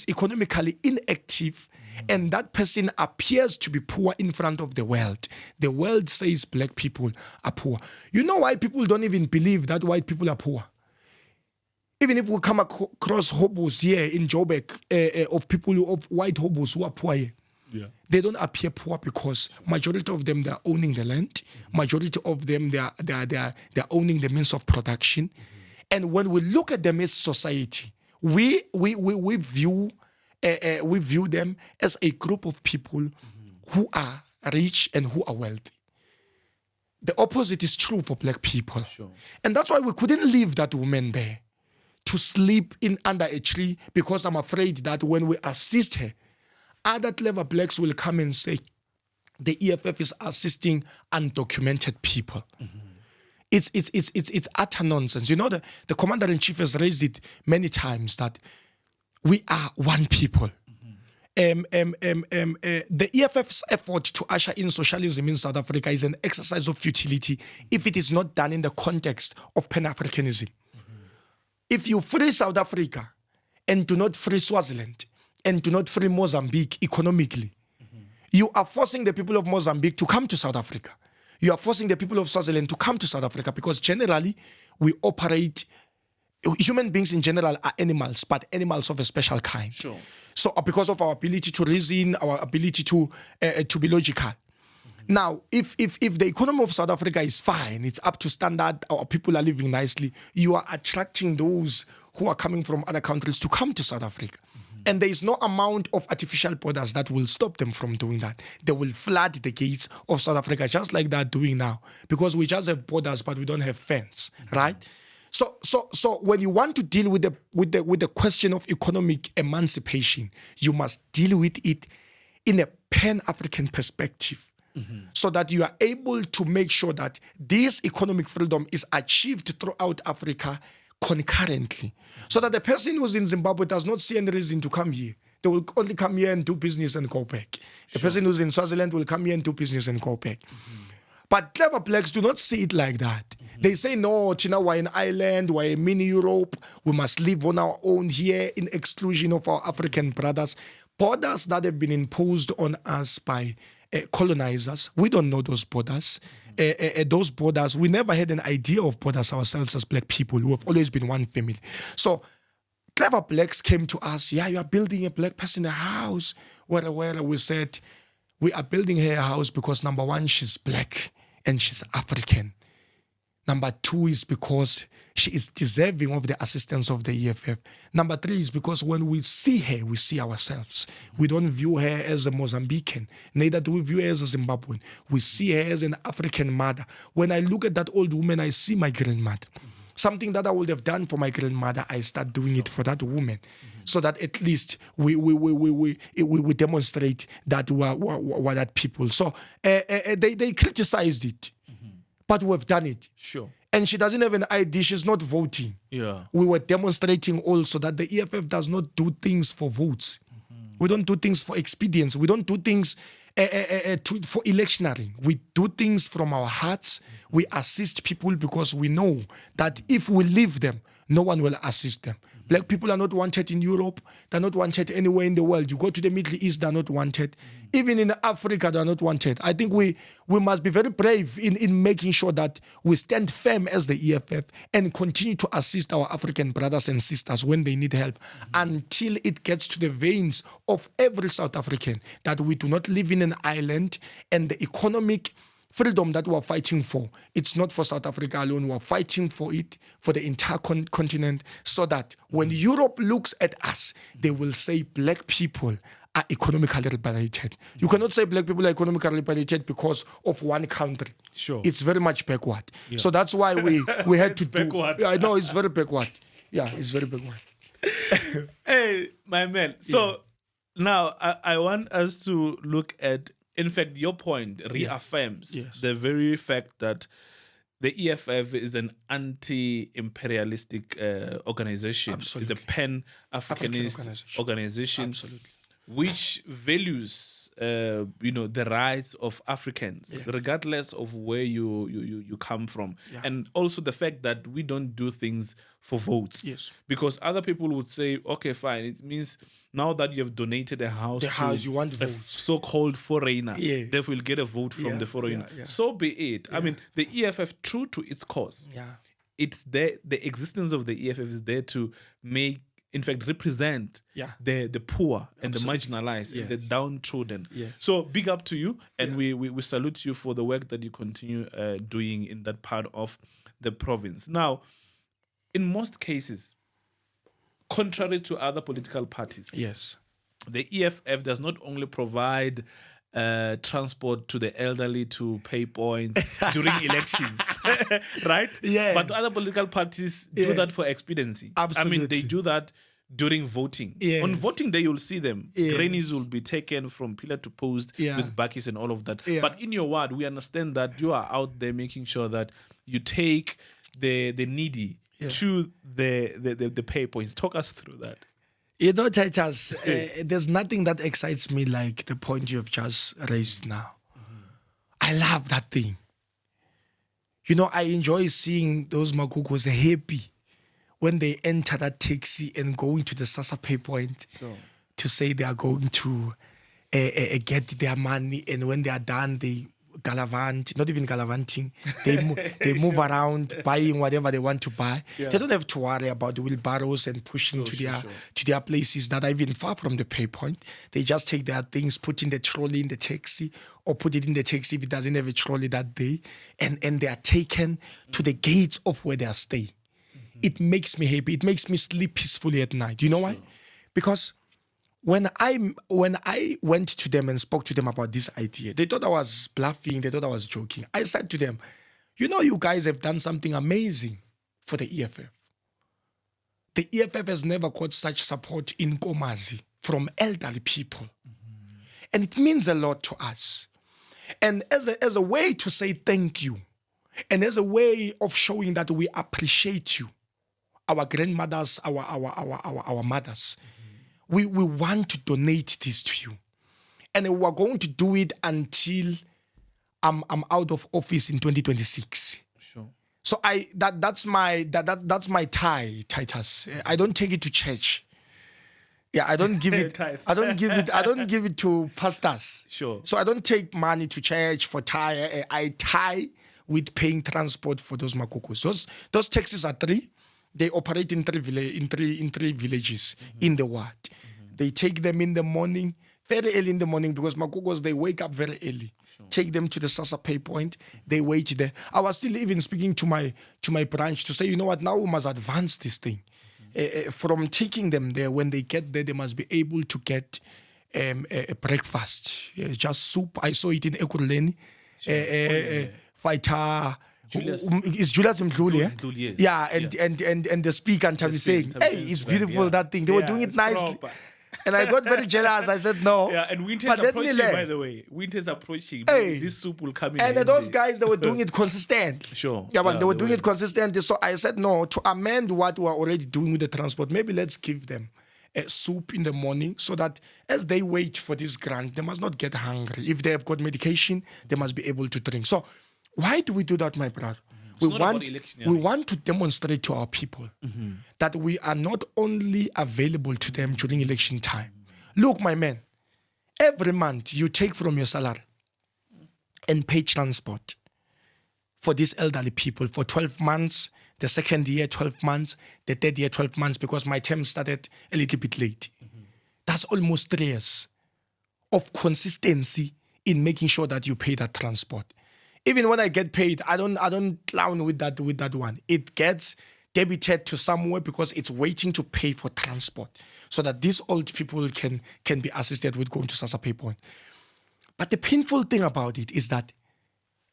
economically inactive, and that person appears to be poor in front of the world. The world says black people are poor. You know why people don't even believe that white people are poor? Even if we come across hobos here in Joburg, of white hobos who are poor here, they don't appear poor because majority of them, they're owning the land. Majority of them, they're owning the means of production. And when we look at them as society, we view them as a group of people who are rich and who are wealthy. The opposite is true for black people. And that's why we couldn't leave that woman there to sleep under a tree, because I'm afraid that when we assist her, other clever blacks will come and say the EFF is assisting undocumented people. It's utter nonsense. You know, the commander-in-chief has raised it many times that we are one people. The EFF's effort to usher in socialism in South Africa is an exercise of futility if it is not done in the context of Pan-Africanism. If you free South Africa and do not free Swaziland and do not free Mozambique economically, you are forcing the people of Mozambique to come to South Africa. You are forcing the people of Swaziland to come to South Africa, because generally we operate, human beings in general are animals, but animals of a special kind. So because of our ability to reason, our ability to be logical. Now, if the economy of South Africa is fine, it's up to standard, our people are living nicely, you are attracting those who are coming from other countries to come to South Africa. And there is no amount of artificial borders that will stop them from doing that. They will flood the gates of South Africa just like they're doing now, because we just have borders, but we don't have fence, right? So when you want to deal with the question of economic emancipation, you must deal with it in a pan-African perspective, so that you are able to make sure that this economic freedom is achieved throughout Africa concurrently, so that the person who's in Zimbabwe does not see any reason to come here. They will only come here and do business and go back. The person who's in Swaziland will come here and do business and go back. But clever blacks do not see it like that. They say, no, China, we're an island, we're a mini Europe, we must live on our own here in exclusion of our African brothers. Borders that have been imposed on us by colonizers, we don't know those borders. Those borders, we never had an idea of borders ourselves as black people. We have always been one family. So clever blacks came to us, you are building a black person a house. Where we said, we are building her a house because number one, she's black and she's African. Number two is because she is deserving of the assistance of the EFF. Number three is because when we see her, we see ourselves. We don't view her as a Mozambican, neither do we view her as a Zimbabwean. We see her as an African mother. When I look at that old woman, I see my grandmother. Something that I would have done for my grandmother, I start doing it for that woman, so that at least we demonstrate that we're that people. So they criticized it, but we've done it. Sure. And she doesn't have an ID. She's not voting. Yeah. We were demonstrating also that the EFF does not do things for votes. We don't do things for expedience. We don't do things for electioneering. We do things from our hearts. We assist people because we know that if we leave them, no one will assist them. Black people are not wanted in Europe. They're not wanted anywhere in the world. You go to the Middle East, they're not wanted. Even in Africa, they're not wanted. I think we must be very brave in making sure that we stand firm as the EFF and continue to assist our African brothers and sisters when they need help, until it gets to the veins of every South African that we do not live in an island, and the economic freedom that we're fighting for, it's not for South Africa alone. We're fighting for it for the entire continent, so that when Europe looks at us, they will say black people are economically liberated. You cannot say black people are economically liberated because of one country. Sure. It's very much backward. Yeah. So that's why we had to do. Backward. I know it's very backward. Yeah, it's very backward. Hey, my man. So now I want us to look at, in fact, your point reaffirms the very fact that the EFF is an anti-imperialistic organization. Absolutely. It's a pan-Africanist organization. Absolutely. Which values the rights of Africans, regardless of where you come from. Yeah. And also the fact that we don't do things for votes. Yes. Because other people would say, okay, fine, it means now that you have donated a house to you want a votes. so-called foreigner, therefore you'll get a vote from the foreigner. So be it. I mean, the EFF, true to its cause, it's there. The existence of the EFF is there to make, in fact, represent the poor and the marginalized and the downtrodden. Yes. So big up to you, and we salute you for the work that you continue doing in that part of the province. Now, in most cases, contrary to other political parties, the EFF does not only provide transport to the elderly to pay points during elections, right? Yeah. But other political parties do that for expediency. Absolutely. I mean, they do that during voting. Yes. On voting day, you'll see them. Grannies will be taken from pillar to post with buckies and all of that. Yeah. But in your ward, we understand that you are out there making sure that you take the needy to the pay points. Talk us through that. You know, Titus, there's nothing that excites me like the point you have just raised now. I love that thing. You know, I enjoy seeing those makukos happy when they enter that taxi and go into the Sasa pay point to say they are going to get their money, and when they are done, they galavant, not even galavanting, they move around buying whatever they want to buy. They don't have to worry about the wheelbarrows and pushing to their places that are even far from the pay point. They just take their things, put in the trolley in the taxi, or put it in the taxi if it doesn't have a trolley that day, and they are taken to the gates of where they are staying. It makes me happy. It makes me sleep peacefully at night. You know why? Because when I went to them and spoke to them about this idea, they thought I was bluffing, they thought I was joking. I said to them, you guys have done something amazing for the EFF. The EFF has never got such support in Nkomazi from elderly people. And it means a lot to us. And as a way to say thank you, and as a way of showing that we appreciate you, our grandmothers, our mothers, we want to donate this to you. And we're going to do it until I'm out of office in 2026. Sure. So that's my tie, Titus. I don't take it to church. Yeah, I don't give it. I don't give it to pastors. Sure. So I don't take money to church for tie. I tie with paying transport for those makokos. Those taxis are 3. They operate in three villages in the ward. They take them in the morning, very early in the morning, because makokos, they wake up very early. Sure. Take them to the Sasa pay point. They wait there. I was still even speaking to my branch to say, you know what, now we must advance this thing. From taking them there, when they get there, they must be able to get a breakfast. Just soup. I saw it in Ekurhuleni. Fighter. It's Julius Mdluli, yeah? And the speaker and Tabi saying, hey, it's beautiful, that thing. They were doing it nicely. And I got very jealous. I said, no. Yeah, and winter's approaching, by the way. Winter's approaching. Hey. This soup will come in. And those guys, they were doing it consistent. Sure. Yeah, but they were doing it consistently. So I said, no, to amend what we are already doing with the transport, maybe let's give them a soup in the morning so that as they wait for this grant, they must not get hungry. If they have got medication, they must be able to drink. So why do we do that, my brother? We want to demonstrate to our people that we are not only available to them during election time. Look, my man, every month you take from your salary and pay transport for these elderly people for 12 months, the second year 12 months, the third year 12 months, because my term started a little bit late. That's almost 3 years of consistency in making sure that you pay that transport. Even when I get paid, I don't clown with that one. It gets debited to somewhere because it's waiting to pay for transport so that these old people can be assisted with going to Sasa Pay Point. But the painful thing about it is that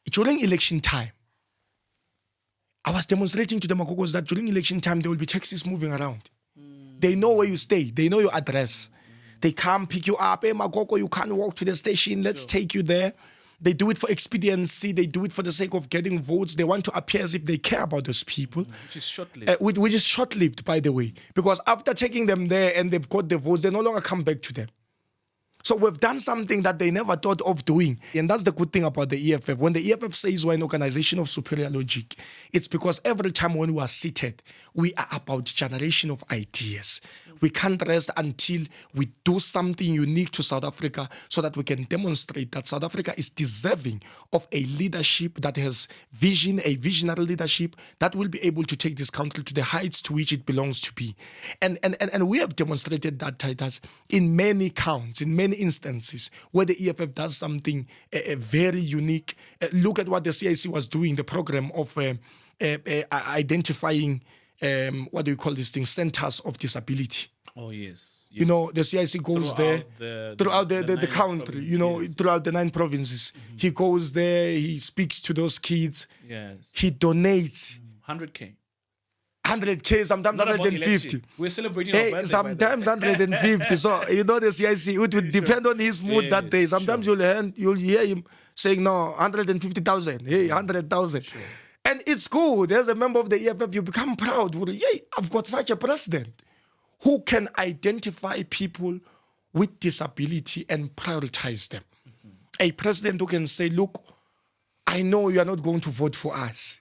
during election time, I was demonstrating to the Makokos that during election time, there will be taxis moving around. They know where you stay. They know your address. They come pick you up. Hey, Makoko, you can't walk to the station. Let's take you there. They do it for expediency. They do it for the sake of getting votes. They want to appear as if they care about those people. Which is short-lived. Which is short-lived, by the way. Because after taking them there and they've got the votes, they no longer come back to them. So we've done something that they never thought of doing. And that's the good thing about the EFF. When the EFF says we're an organization of superior logic, it's because every time when we are seated, we are about generation of ideas. We can't rest until we do something unique to South Africa so that we can demonstrate that South Africa is deserving of a leadership that has vision, a visionary leadership that will be able to take this country to the heights to which it belongs to be. And we have demonstrated that, Titus, in many counts, in many instances where the EFF does something very unique. Look at what the CIC was doing, the program of identifying, what do you call these things, centers of disability. Oh, yes. You know, the CIC goes throughout the country, you know, yes. Throughout the 9 provinces. He goes there, he speaks to those kids. Yes. He donates. 100K. 100K, sometimes 150. We're celebrating our birthday, sometimes 150. So, you know, the CIC, it would depend on his mood that day. Sometimes you'll hear him saying, no, 150,000. Hey, 100,000. Sure. And it's good. As a member of the EFF, you become proud. Yay, I've got such a president who can identify people with disability and prioritize them. A president who can say, look, I know you are not going to vote for us.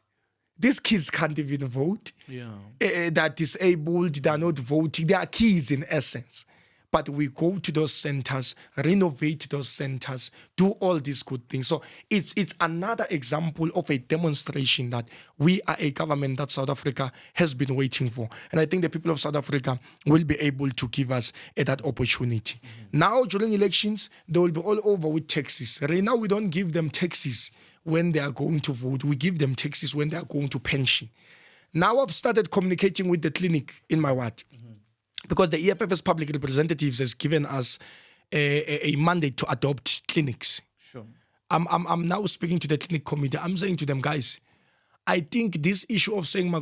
These kids can't even vote. Yeah. They're disabled, they're not voting. They are kids in essence. But we go to those centers, renovate those centers, do all these good things. So it's another example of a demonstration that we are a government that South Africa has been waiting for. And I think the people of South Africa will be able to give us that opportunity. Now, during elections, they will be all over with taxes. Right now, we don't give them taxes when they are going to vote. We give them taxes when they are going to pension. Now I've started communicating with the clinic in my ward. because the EFF's public representatives has given us a mandate to adopt clinics. Sure. I'm now speaking to the clinic committee. I'm saying to them, guys, I think this issue of saying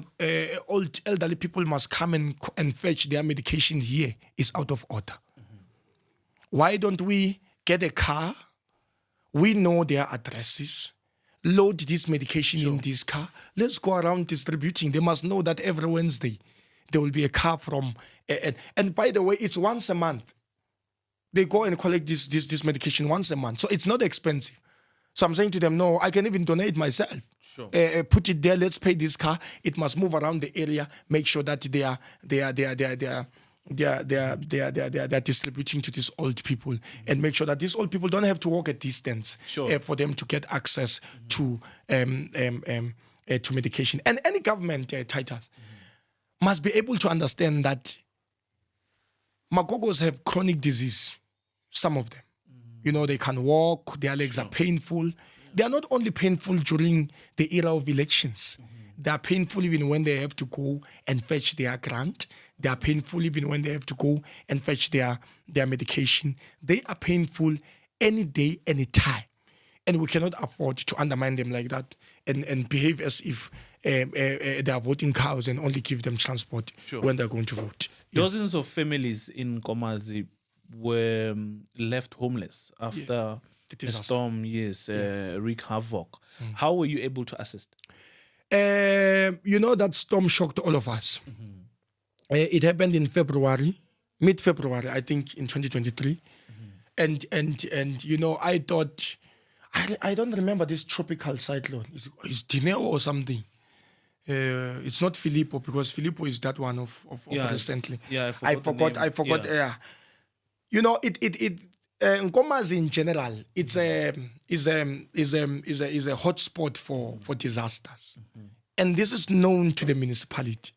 old elderly people must come and fetch their medication here is out of order. Why don't we get a car? We know their addresses. Load this medication in this car. Let's go around distributing. They must know that every Wednesday there will be a car from... And by the way, it's once a month. They go and collect this medication once a month. So it's not expensive. So I'm saying to them, no, I can even donate myself. Sure. Put it there, let's pay this car. It must move around the area, make sure that they are distributing to these old people, and make sure that these old people don't have to walk a distance for them to get access to medication. And any government, Titus, must be able to understand that Magogos have chronic disease, some of them. You know, they can walk, their legs are painful. They are not only painful during the era of elections. They are painful even when they have to go and fetch their grant. They are painful even when they have to go and fetch their medication. They are painful any day, any time. And we cannot afford to undermine them like that and behave as if they are voting cows and only give them transport when they're going to vote. Dozens of families in Nkomazi were left homeless after the storm, wreaked havoc. How were you able to assist? That storm shocked all of us. It happened in mid-February, I think, in 2023. And I thought, I don't remember this tropical cyclone. It's Dineo or something. It's not Filippo, because Filippo is that one of recently. Yeah, I forgot. Yeah. Nkomazi in general, is a hotspot for disasters, and this is known to the municipality.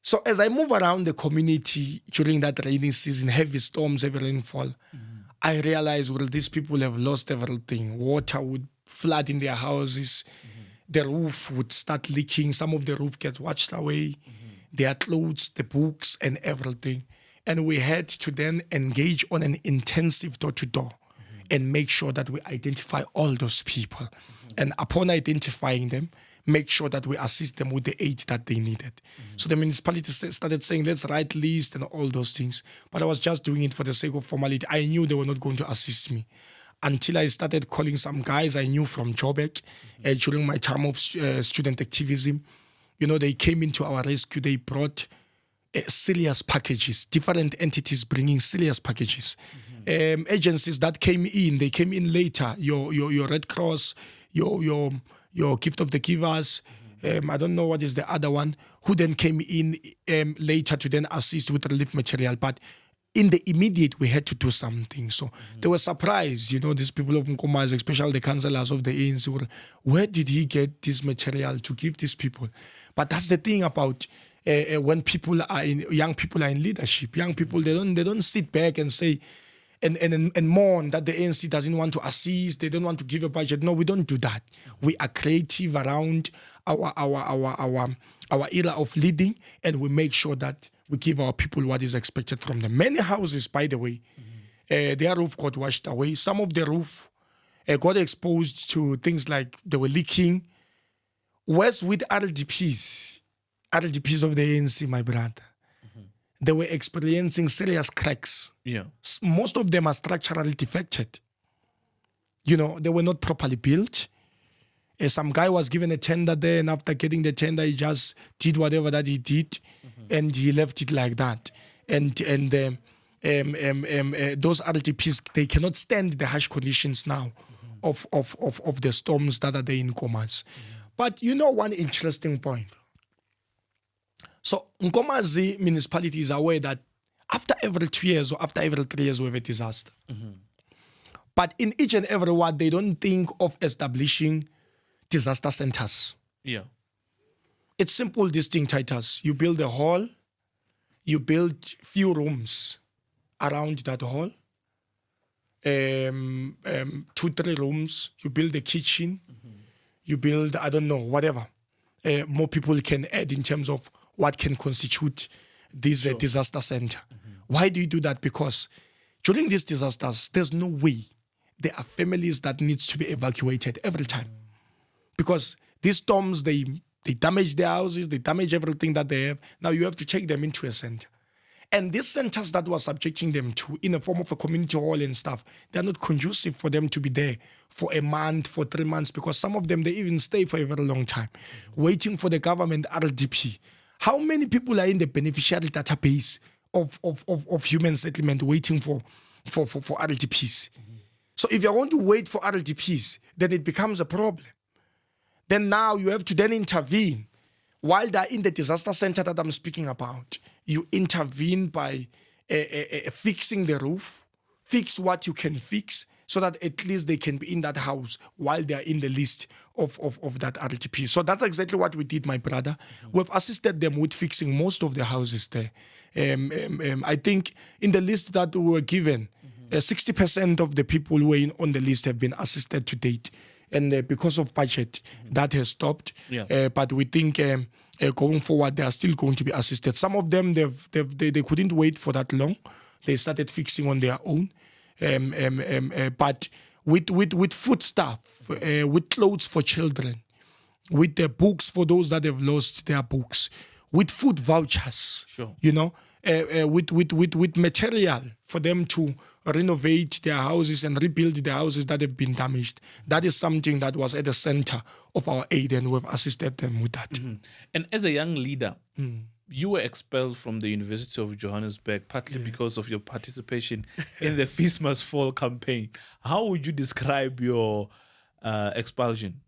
So as I move around the community during that rainy season, heavy storms, heavy rainfall, I realized, well, these people have lost everything. Water would flood in their houses. The roof would start leaking. Some of the roof gets washed away. Their clothes, the books, and everything. And we had to then engage on an intensive door-to-door and make sure that we identify all those people. And upon identifying them, make sure that we assist them with the aid that they needed. So the municipality started saying, let's write lists and all those things. But I was just doing it for the sake of formality. I knew they were not going to assist me until I started calling some guys I knew from Joburg during my time of student activism. They came into our rescue. They brought serious packages, different entities bringing serious packages. Agencies that came in, they came in later. Your Red Cross, your Gift of the Givers, I don't know what is the other one, who then came in later to then assist with relief material. But in the immediate, we had to do something. So they were surprised, these people of Nkomazi, especially the councillors of the ANC, where did he get this material to give these people? But that's the thing about when young people are in leadership. Young people, they don't sit back and say and mourn that the ANC doesn't want to assist, they don't want to give a budget. No, we don't do that. We are creative around our era of leading, and we make sure that we give our people what is expected from them. Many houses, by the way, their roof got washed away. Some of the roof got exposed to things like they were leaking. Whereas with RDPs of the ANC, my brother, they were experiencing serious cracks. Yeah, most of them are structurally defected. They were not properly built. Some guy was given a tender there, and after getting the tender, he just did whatever that he did, and he left it like that. And those RDPs, they cannot stand the harsh conditions now of the storms that are there in Nkomazi. But one interesting point. So Nkomazi municipality is aware that after every 2 years or after every 3 years we have a disaster. But in each and every ward, they don't think of establishing disaster centers. Yeah. It's simple, this thing, Titus. You build a hall, you build few rooms around that hall, 2-3 rooms, you build a kitchen, you build, I don't know, whatever. More people can add in terms of what can constitute this disaster center. Why do you do that? Because during these disasters, there's no way there are families that needs to be evacuated every time. Because these storms, they damage their houses, they damage everything that they have. Now you have to take them into a center. And these centers that we're subjecting them to in the form of a community hall and stuff, they're not conducive for them to be there for a month, for 3 months, because some of them, they even stay for a very long time, waiting for the government RDP. How many people are in the beneficiary database of human settlement waiting for RDPs? So if you're going to wait for RDPs, then it becomes a problem. Then now you have to then intervene. While they're in the disaster center that I'm speaking about, you intervene by fixing the roof, fix what you can fix, so that at least they can be in that house while they are in the list of that RTP. So that's exactly what we did, my brother. We've assisted them with fixing most of the houses there. I think in the list that we were given, 60% of the people who were on the list have been assisted to date. And because of budget, that has stopped. Yeah. But we think going forward, they are still going to be assisted. Some of them, they couldn't wait for that long. They started fixing on their own. But with food stuff, with clothes for children, with the books for those that have lost their books, with food vouchers, you know, with material for them to renovate their houses and rebuild their houses that have been damaged. That is something that was at the center of our aid, and we've assisted them with that. And as a young leader, you were expelled from the University of Johannesburg partly because of your participation in the Feast Must Fall campaign. How would you describe your expulsion?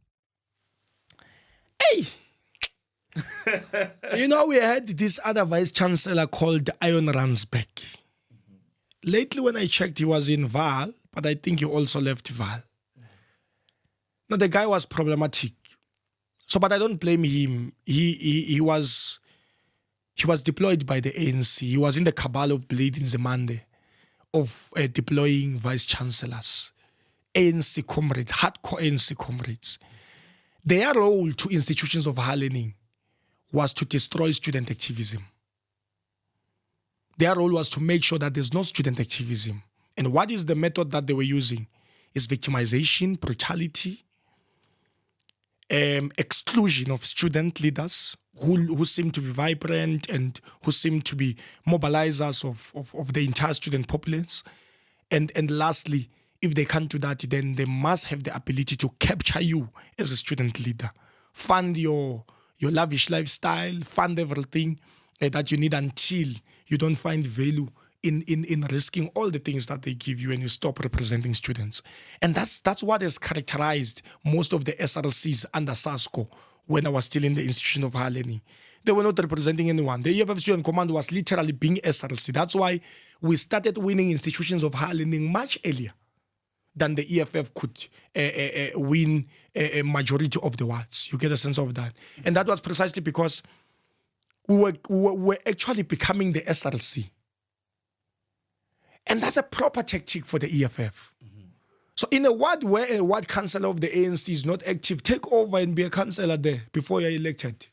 Hey! You know, we had this other vice-chancellor called Ion Ransbeck. Lately, when I checked, he was in Vaal, but I think he also left Vaal. Now, the guy was problematic. So, but I don't blame him. He was deployed by the ANC. He was in the cabal of Blade in Zemande of deploying vice-chancellors, ANC comrades, hardcore ANC comrades. Their role to institutions of higher learning was to destroy student activism. Their role was to make sure that there's no student activism. And what is the method that they were using? Is victimization, brutality, exclusion of student leaders who seem to be vibrant and who seem to be mobilizers of the entire student populace. And lastly, if they can't do that, then they must have the ability to capture you as a student leader. Fund your lavish lifestyle, fund everything that you need until you don't find value in risking all the things that they give you and you stop representing students. And that's what has characterized most of the SRCs under SASCO when I was still in the institution of higher learning. They were not representing anyone. The EFF Student Command was literally being SRC. That's why we started winning institutions of higher learning much earlier than the EFF could win a majority of the wards. You get a sense of that. And that was precisely because we were actually becoming the SRC. And that's a proper tactic for the EFF. So in a ward where a ward councillor of the ANC is not active, take over and be a councillor there before you're elected.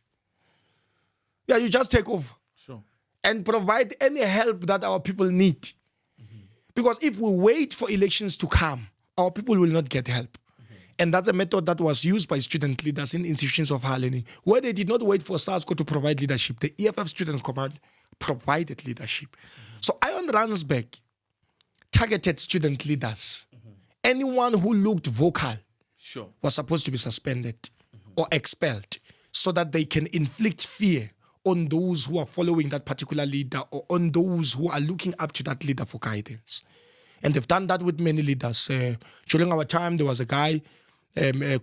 Yeah, you just take over. Sure. And provide any help that our people need. Because if we wait for elections to come, our people will not get help. And that's a method that was used by student leaders in institutions of higher learning, where they did not wait for SASCO to provide leadership. The EFF Students Command provided leadership. So Ion Ransbeck targeted student leaders. Anyone who looked vocal was supposed to be suspended or expelled so that they can inflict fear on those who are following that particular leader or on those who are looking up to that leader for guidance. And they've done that with many leaders. During our time, there was a guy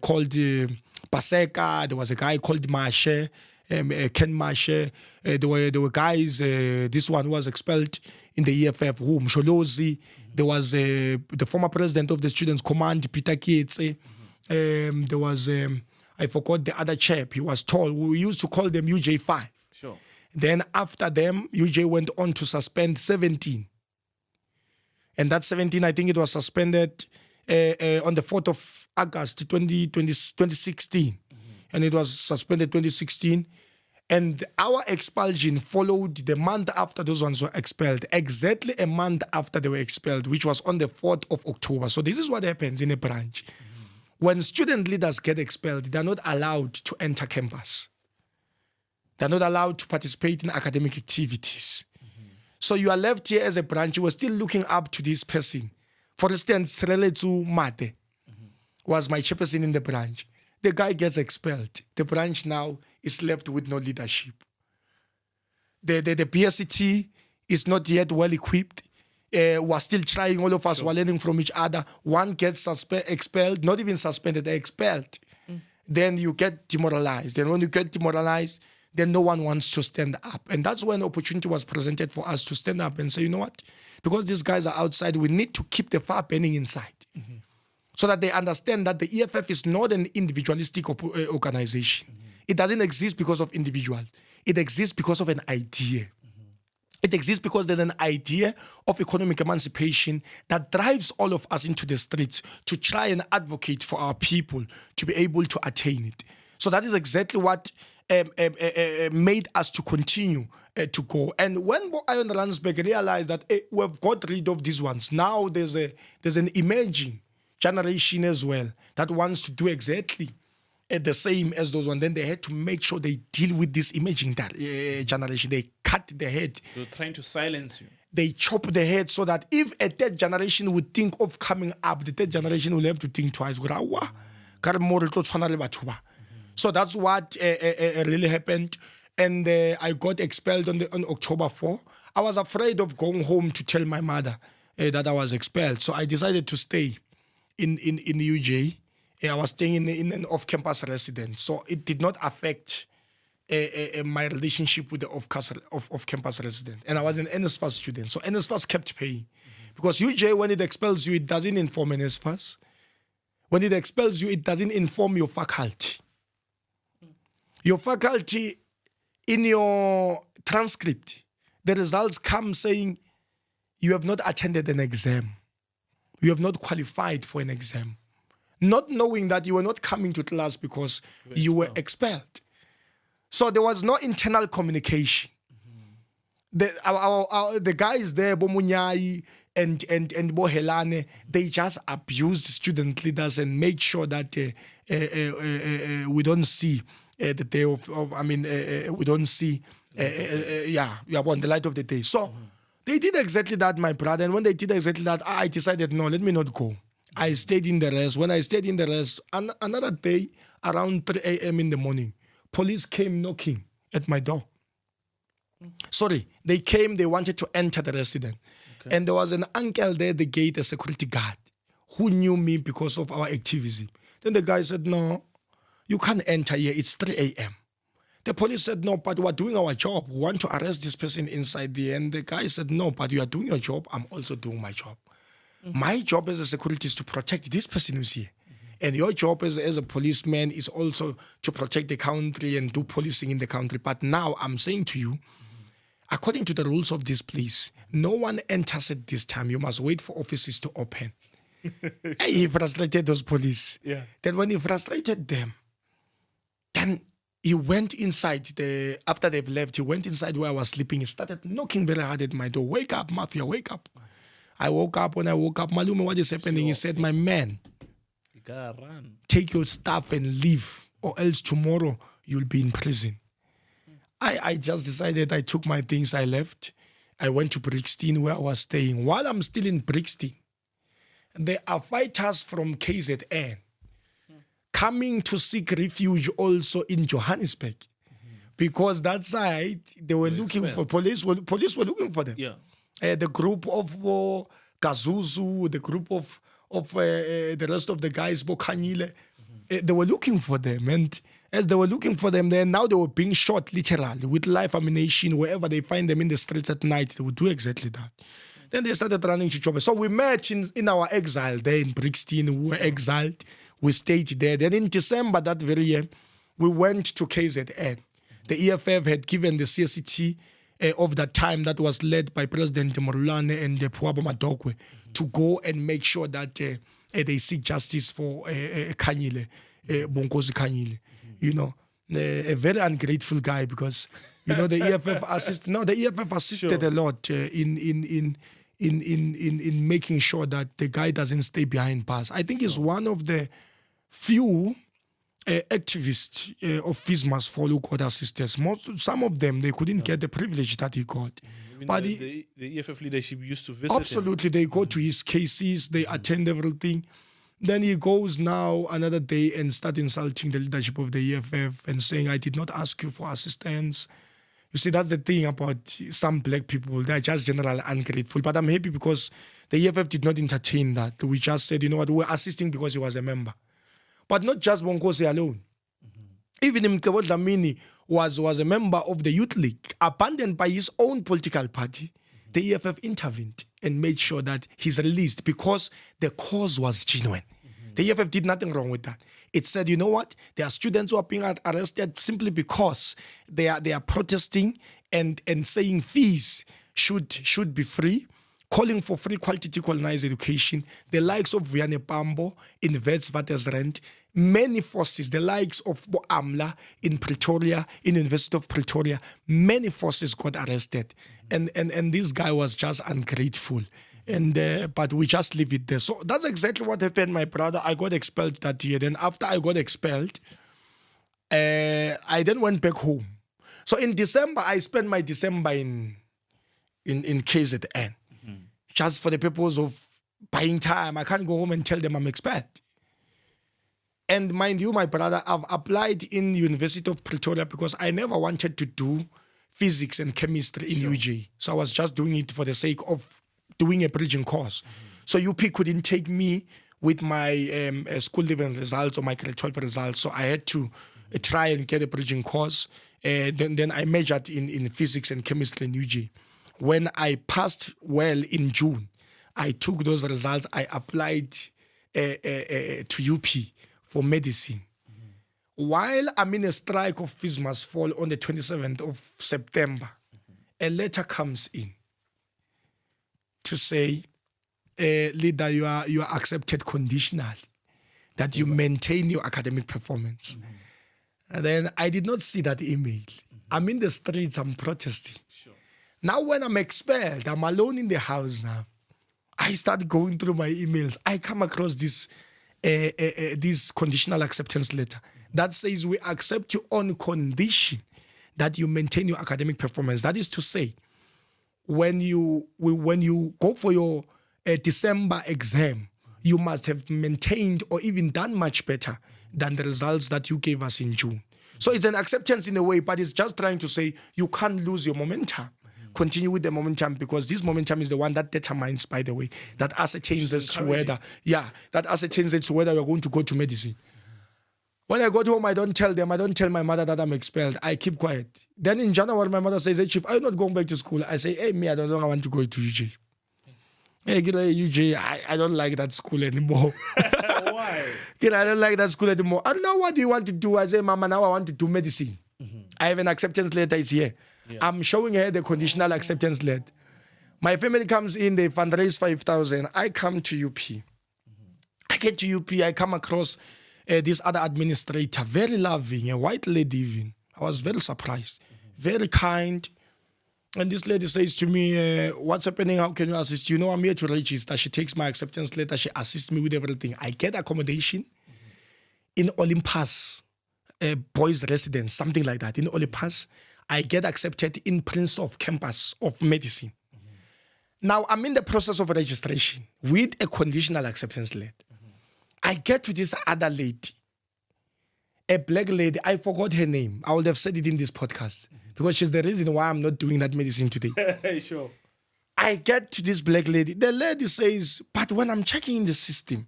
called Paseka. There was a guy called Mashe, Ken Mashe. There were guys, this one who was expelled in the EFF, who Msholozi. There was the former president of the Students' Command, Peter Kietse. There was, I forgot the other chap. He was tall. We used to call them UJ5. Sure. Then after them, UJ went on to suspend 17. And that 17, I think it was suspended on the 4th of August 2016. And it was suspended 2016. And our expulsion followed the month after those ones were expelled, exactly a month after they were expelled, which was on the 4th of October. So this is what happens in a branch. When student leaders get expelled, they're not allowed to enter campus. They're not allowed to participate in academic activities. So you are left here as a branch. You were still looking up to this person. For instance, Sreletu Mate was my chairperson in the branch. The guy gets expelled. The branch now is left with no leadership. The PSCT is not yet well equipped. We're still trying, all of us, we're learning from each other. One gets expelled, not even suspended, they're expelled. Then you get demoralized. And when you get demoralized, then no one wants to stand up. And that's when opportunity was presented for us to stand up and say, you know what? Because these guys are outside, we need to keep the fire burning inside. So that they understand that the EFF is not an individualistic organization. It doesn't exist because of individuals. It exists because of an idea. It exists because there's an idea of economic emancipation that drives all of us into the streets to try and advocate for our people to be able to attain it. So that is exactly what made us to continue to go. And when Iron Ransberg realized that we've got rid of these ones, now there's an emerging generation as well that wants to do exactly the same as those ones. Then they had to make sure they deal with this emerging generation. They cut the head. They're trying to silence you. They chop the head so that if a third generation would think of coming up, the third generation will have to think twice. So that's what really happened. And I got expelled on October 4. I was afraid of going home to tell my mother that I was expelled. So I decided to stay in UJ. I was staying in an off-campus residence. So it did not affect my relationship with the off-campus resident. And I was an NSFAS student. So NSFAS kept paying. Because UJ, when it expels you, it doesn't inform NSFAS. When it expels you, it doesn't inform your faculty. Your faculty, in your transcript, the results come saying you have not attended an exam. You have not qualified for an exam. Not knowing that you were not coming to class because you were expelled. So there was no internal communication. The guys there, Bomunyai and Bohelane, they just abused student leaders and made sure that we don't see the day we don't see, on the light of the day. So they did exactly that, my brother. And when they did exactly that, I decided, no, let me not go. I stayed in the rest. When I stayed in the rest, another day, around 3 a.m. in the morning, police came knocking at my door. Sorry, they came, they wanted to enter the residence. Okay. And there was an uncle there at the gate, a security guard, who knew me because of our activism. Then the guy said, no, you can't enter here, it's 3 a.m. The police said, no, but we're doing our job. We want to arrest this person inside there. And the guy said, no, but you are doing your job, I'm also doing my job. My job as a security is to protect this person who's here. And your job as a policeman is also to protect the country and do policing in the country. But now I'm saying to you, according to the rules of this place, no one enters at this time. You must wait for offices to open. He frustrated those police. Yeah. Then when he frustrated them, then he went inside, after they've left, he went inside where I was sleeping. He started knocking very hard at my door. Wake up, Mafia, wake up. I woke up. When I woke up, Malume, what is happening? He said, my man, you gotta run. Take your stuff and leave, or else tomorrow you'll be in prison. I just decided, I took my things, I left. I went to Brixton where I was staying. While I'm still in Brixton, there are fighters from KZN coming to seek refuge also in Johannesburg. Because that side, they were looking for, police were looking for them. Yeah. The group of Gazuzu, the group of the rest of the guys, Bokanyile, they were looking for them. And as they were looking for them, now they were being shot literally with live ammunition. Wherever they find them in the streets at night, they would do exactly that. Then they started running to Chobe. So we met in our exile there in Brixton. We were exiled. We stayed there. Then in December that very year, we went to KZN. The EFF had given the CSCT of that time that was led by President Morulane and Puabo Madokwe to go and make sure that they seek justice for Kanyile, Bonkosi Kanyile. You know, a very ungrateful guy, because the EFF assisted a lot in making sure that the guy doesn't stay behind bars. I think he's one of the few activists of FISMA's who got assistance. Some of them, they couldn't get the privilege that he got. But the EFF leadership used to visit absolutely, him. they go to his cases, they attend everything. Then he goes now another day and start insulting the leadership of the EFF and saying, I did not ask you for assistance. You see, that's the thing about some black people. They're just generally ungrateful. But I'm happy because the EFF did not entertain that. We just said, we're assisting because he was a member. But not just Nkomazi alone. Even Mkebo Dlamini was a member of the Youth League, abandoned by his own political party. The EFF intervened and made sure that he's released because the cause was genuine. The EFF did nothing wrong with that. It said, you know what? There are students who are being arrested simply because they are protesting and saying fees should be free, calling for free quality decolonized education. The likes of Vianney Pambo in Wetswatersrand, many forces, the likes of Amla in Pretoria, in University of Pretoria, many forces got arrested. And this guy was just ungrateful. But we just leave it there. So that's exactly what happened, my brother. I got expelled that year. Then after I got expelled, I then went back home. So in December, I spent my December in KZN. Just for the purpose of buying time. I can't go home and tell them I'm expelled. And mind you, my brother, I've applied in University of Pretoria because I never wanted to do physics and chemistry in UJ. So I was just doing it for the sake of doing a bridging course. So UP couldn't take me with my school leaving results or my grade 12 results. So I had to try and get a bridging course. Then I majored in physics and chemistry in UJ. When I passed well in June, I took those results. I applied to UP for medicine. While I'm in a strike of FISMA's fall on the 27th of September, a letter comes in to say, leader, you are accepted conditionally, that you maintain your academic performance. And then I did not see that email. I'm in the streets, I'm protesting. Now when I'm expelled, I'm alone in the house now. I start going through my emails. I come across this conditional acceptance letter that says we accept you on condition that you maintain your academic performance. That is to say, when you go for your December exam, you must have maintained or even done much better than the results that you gave us in June. So it's an acceptance in a way, but it's just trying to say you can't lose your momentum. Continue with the momentum, because this momentum is the one that determines, by the way, that ascertains as to whether you're going to go to medicine. When I got home, I don't tell my mother that I'm expelled. I keep quiet. Then in January, my mother says, hey, Chief, are you not going back to school? I say, hey, me, I don't know, I want to go to UJ. Hey, UJ, I don't like that school anymore. Why? I don't like that school anymore. And now what do you want to do? I say, Mama, now I want to do medicine. I have an acceptance letter, it's here. Yeah. I'm showing her the conditional acceptance letter. My family comes in, they fundraise 5,000. I come to UP. I get to UP, I come across this other administrator, very loving, a white lady even. I was very surprised, very kind. And this lady says to me, what's happening? How can you assist? You know, I'm here to register. She takes my acceptance letter. She assists me with everything. I get accommodation in Olympus, boys' residence, something like that. In Olympus, I get accepted in Prince of Campus of Medicine. Now, I'm in the process of registration with a conditional acceptance letter. I get to this other lady, a black lady. I forgot her name. I would have said it in this podcast because she's the reason why I'm not doing that medicine today. Sure. I get to this black lady. The lady says, but when I'm checking in the system,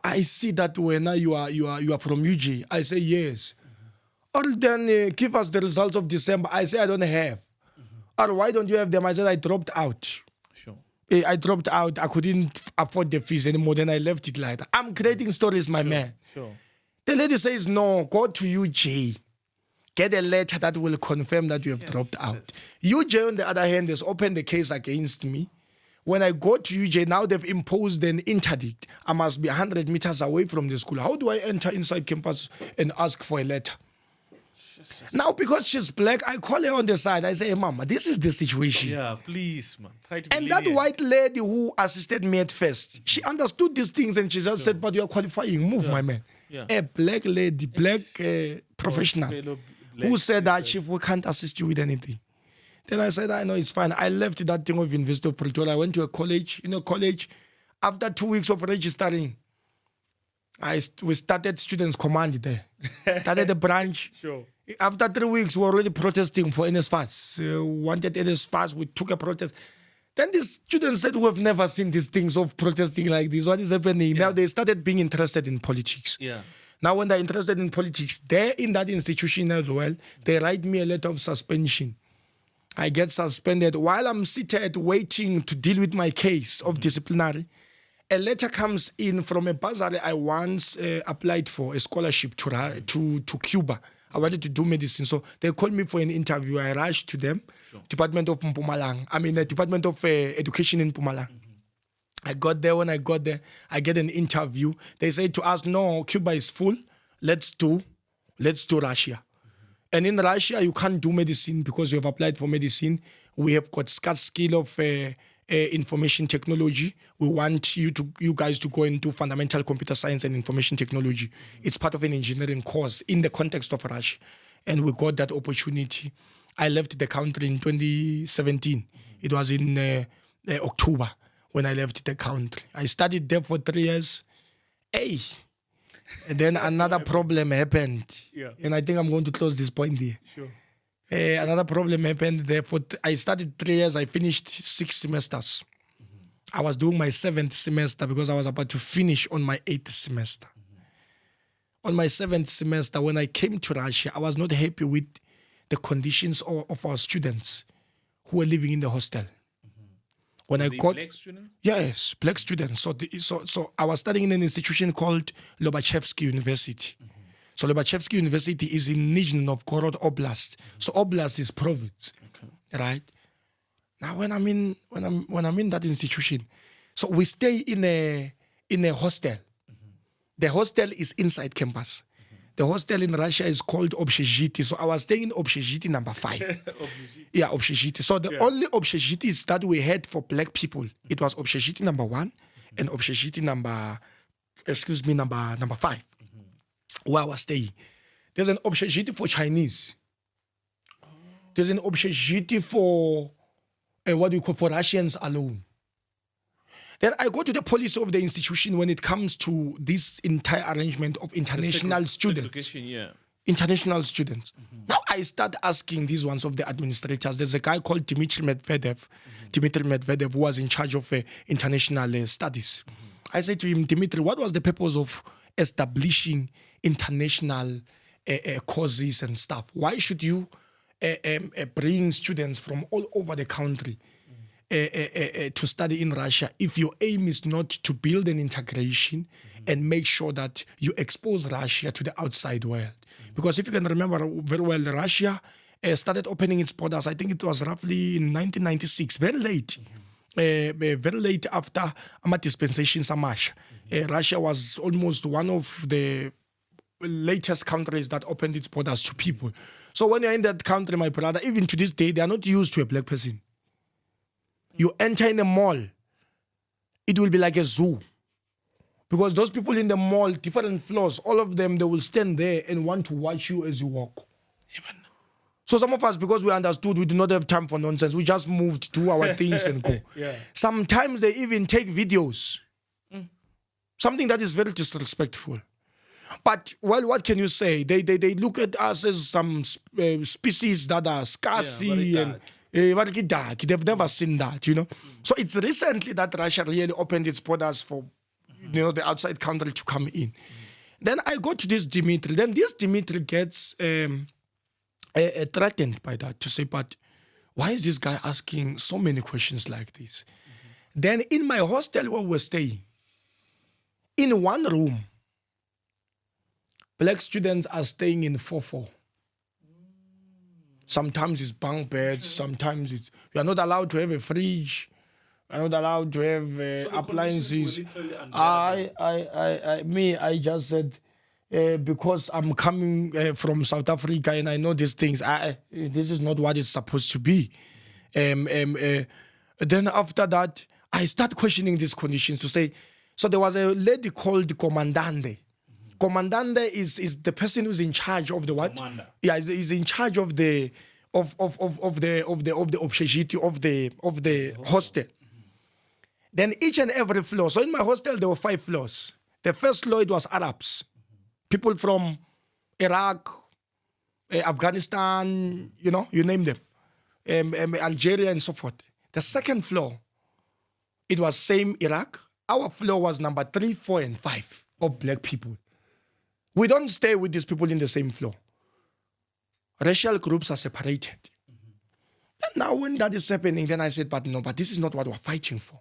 I see that when you are from UJ. I say, yes. Or then give us the results of December. I say, I don't have. Or why don't you have them? I said, I dropped out. Sure. I dropped out. I couldn't afford the fees anymore. Then I left it like that. I'm creating stories, my man. Sure. The lady says, no, go to UJ. Get a letter that will confirm that you have dropped out. UJ, on the other hand, has opened the case against me When I go to UJ, now they've imposed an interdict. I must be 100 meters away from the school. How do I enter inside campus and ask for a letter? Now, because she's black, I call her on the side. I say, hey, Mama, this is the situation. Yeah, please, man. Try to be And that lenient. white lady who assisted me at first, she understood these things and she just said, but you are qualifying. Move, my man. Yeah. A black lady, black professional, fellow who black said that, Chief, we can't assist you with anything. Then I said, I know, it's fine. I left that thing of University of Pretoria. I went to a college. In a college, after 2 weeks of registering, we started students' command there. Started a branch. Sure. After 3 weeks, we were already protesting for NSFAS. Wanted NSFAS. We took a protest. Then the students said, we have never seen these things of protesting like this. What is happening? Now they started being interested in politics. Yeah. Now when they're interested in politics, they're in that institution as well. They write me a letter of suspension. I get suspended. While I'm seated waiting to deal with my case of disciplinary, a letter comes in from a bursary I once applied for, a scholarship to Cuba. I wanted to do medicine. So they called me for an interview. I rushed to them, Department of Mpumalanga. The Department of Education in Mpumalanga. I got there. When I got there, I get an interview. They say to us, no, Cuba is full. Let's do Russia. And in Russia, you can't do medicine because you have applied for medicine. We have got scarce skill of information technology. We want you guys to go and do fundamental computer science and information technology. It's part of an engineering course in the context of Russia. And we got that opportunity. I left the country in 2017. It was in October when I left the country. I studied there for 3 years. Hey. And then another problem happened. Yeah. And I think I'm going to close this point here. Sure. Another problem happened there. I studied 3 years. I finished 6 semesters. I was doing my 7th semester because I was about to finish on my 8th semester. On my 7th semester, when I came to Russia, I was not happy with the conditions of our students who were living in the hostel. When I got black students? Yes, black students. So I was studying in an institution called Lobachevsky University. So Lobachevsky University is in Nizhny Novgorod Oblast. So Oblast is province, right? Now when I'm in that institution, so we stay in a hostel. The hostel is inside campus. The hostel in Russia is called Общежитие. So I was staying in Общежитие number 5. Yeah, Общежитие. So the only Общежитиes that we had for black people, it was Общежитие number 1 and Общежитие number 5, where I was staying. There's an Общежитие for Chinese. There's an Общежитие for for Russians alone. Then I go to the policy of the institution when it comes to this entire arrangement of international students. International students. Now I start asking these ones of the administrators. There's a guy called Dmitry Medvedev, who was in charge of international studies. I said to him, Dmitry, what was the purpose of establishing international courses and stuff? Why should you bring students from all over the country to study in Russia if your aim is not to build an integration and make sure that you expose Russia to the outside world? Because if you can remember very well, Russia started opening its borders, I think it was roughly in 1996, very late after Ama dispensation Samash. Russia was almost one of the latest countries that opened its borders to people. So when you're in that country, my brother, even to this day, they are not used to a black person. You enter in a mall, it will be like a zoo. Because those people in the mall, different floors, all of them, they will stand there and want to watch you as you walk. So some of us, because we understood we do not have time for nonsense, we just moved, do our things and go. Sometimes they even take videos. Something that is very disrespectful. But, well, what can you say? They look at us as some species that are scarce and very dark. They've never seen that, you know. So it's recently that Russia really opened its borders for, the outside country to come in. Then I go to this Dmitry. Then this Dmitry gets threatened by that to say, but why is this guy asking so many questions like this? Then in my hostel where we're staying, in one room, black students are staying in 4-4. Sometimes it's bunk beds, sometimes you are not allowed to have a fridge. We're not allowed to have appliances. I just said, because I'm coming from South Africa and I know these things, this is not what it's supposed to be. Then after that, I start questioning these conditions to say, so there was a lady called Comandante. Comandante is the person who's in charge of the what? Commander. Yeah, is in charge of the obshejiti of the hostel. Then each and every floor. So in my hostel there were 5 floors. The first floor it was Arabs, people from Iraq, Afghanistan, you name them, Algeria and so forth. The second floor, it was same Iraq. Our floor was number 3, 4, and 5 of black people. We don't stay with these people in the same floor. Racial groups are separated. And now when that is happening, then I said, but this is not what we're fighting for.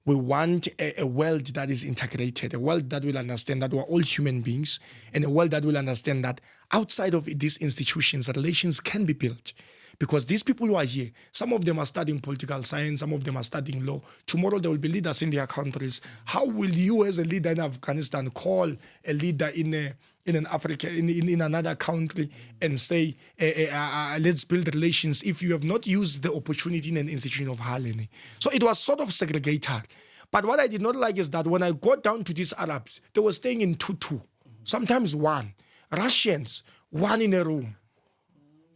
We want a world that is integrated, a world that will understand that we're all human beings, and a world that will understand that outside of these institutions, relations can be built. Because these people who are here, some of them are studying political science, some of them are studying law. Tomorrow they will be leaders in their countries. How will you as a leader in Afghanistan call a leader in another country and say, let's build relations if you have not used the opportunity in an institution of Harlem? So it was sort of segregated. But what I did not like is that when I got down to these Arabs, they were staying in 2-2, sometimes 1. Russians, 1 in a room.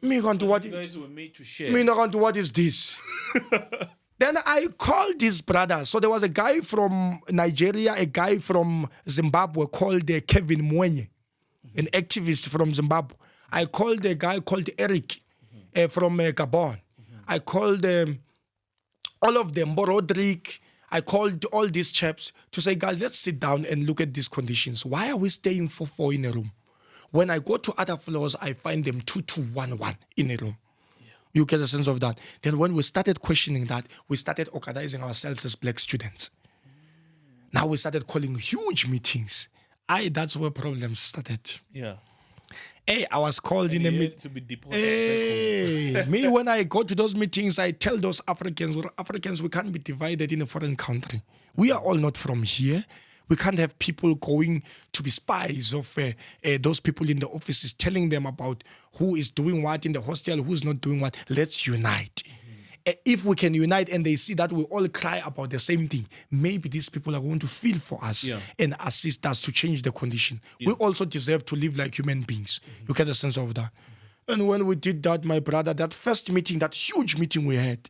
Me going to what? You guys were made to share. Me not going to what is this? Then I called these brothers. So there was a guy from Nigeria, a guy from Zimbabwe called Kevin Mwenye, an activist from Zimbabwe. I called a guy called Eric from Gabon. I called all of them, Roderick. I called all these chaps to say, guys, let's sit down and look at these conditions. Why are we staying 4-4 in a room? When I go to other floors, I find them 2-1-1 in a room. Yeah. You get a sense of that. Then when we started questioning that, we started organizing ourselves as black students. Now we started calling huge meetings. That's where problems started. Yeah. Hey, I was called in a meeting. To be deported. Hey, me, when I go to those meetings, I tell those Africans, we can't be divided in a foreign country. We are all not from here. We can't have people going to be spies of those people in the offices, telling them about who is doing what in the hostel, who's not doing what. Let's unite. If we can unite and they see that we all cry about the same thing, maybe these people are going to feel for us and assist us to change the condition. Yeah. We also deserve to live like human beings. You get a sense of that. And when we did that, my brother, that first meeting, that huge meeting we had,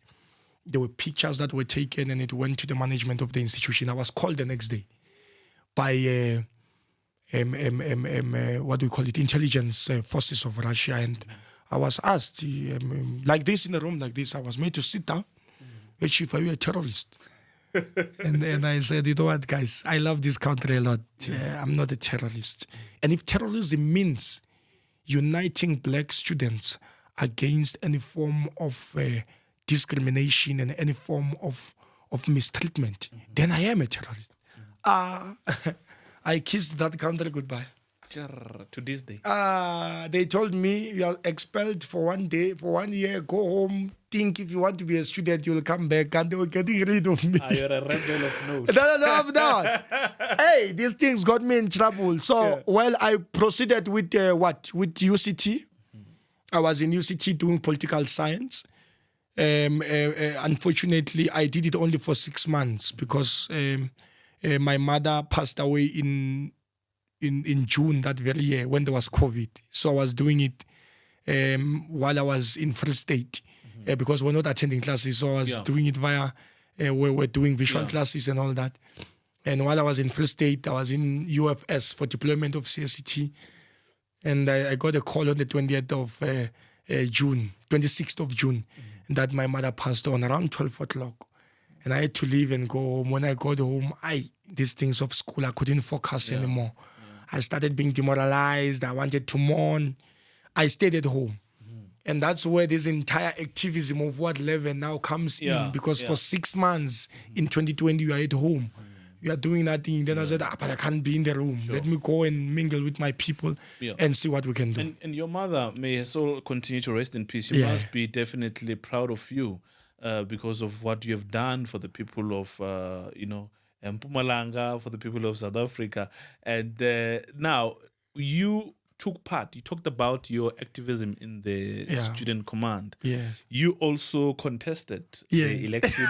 there were pictures that were taken and it went to the management of the institution. I was called the next day by what do we call it, intelligence forces of Russia, and I was asked like this in a room like this. I was made to sit down. Hey, Chief, are you a terrorist? and then I said, you know what, guys, I love this country a lot. I'm not a terrorist. And if terrorism means uniting black students against any form of discrimination and any form of mistreatment, then I am a terrorist. I kissed that country goodbye. To this day. They told me you are expelled for 1 day, for 1 year, go home, think if you want to be a student, you'll come back, and they were getting rid of me. You're a rebel of note. No. Hey, these things got me in trouble. So, I proceeded with with UCT. I was in UCT doing political science. Unfortunately, I did it only for 6 months because my mother passed away in June that very year when there was COVID. So I was doing it while I was in Free State because we're not attending classes. So I was doing it via, we're doing visual classes and all that. And while I was in Free State, I was in UFS for deployment of CSCT. And I got a call on the 26th of June, that my mother passed on around 12 o'clock. And I had to leave and go home. When I got home, these things of school, I couldn't focus anymore. I started being demoralized. I wanted to mourn. I stayed at home. And that's where this entire activism of what 11 now comes in. Because for 6 months in 2020, you are at home. You are doing nothing. Then I said, but I can't be in the room. Let me go and mingle with my people and see what we can do. And your mother, may her soul continue to rest in peace. You must be definitely proud of you because of what you have done for the people of, Mpumalanga, for the people of South Africa. And now you took part. You talked about your activism in the student command. Yes. You also contested the election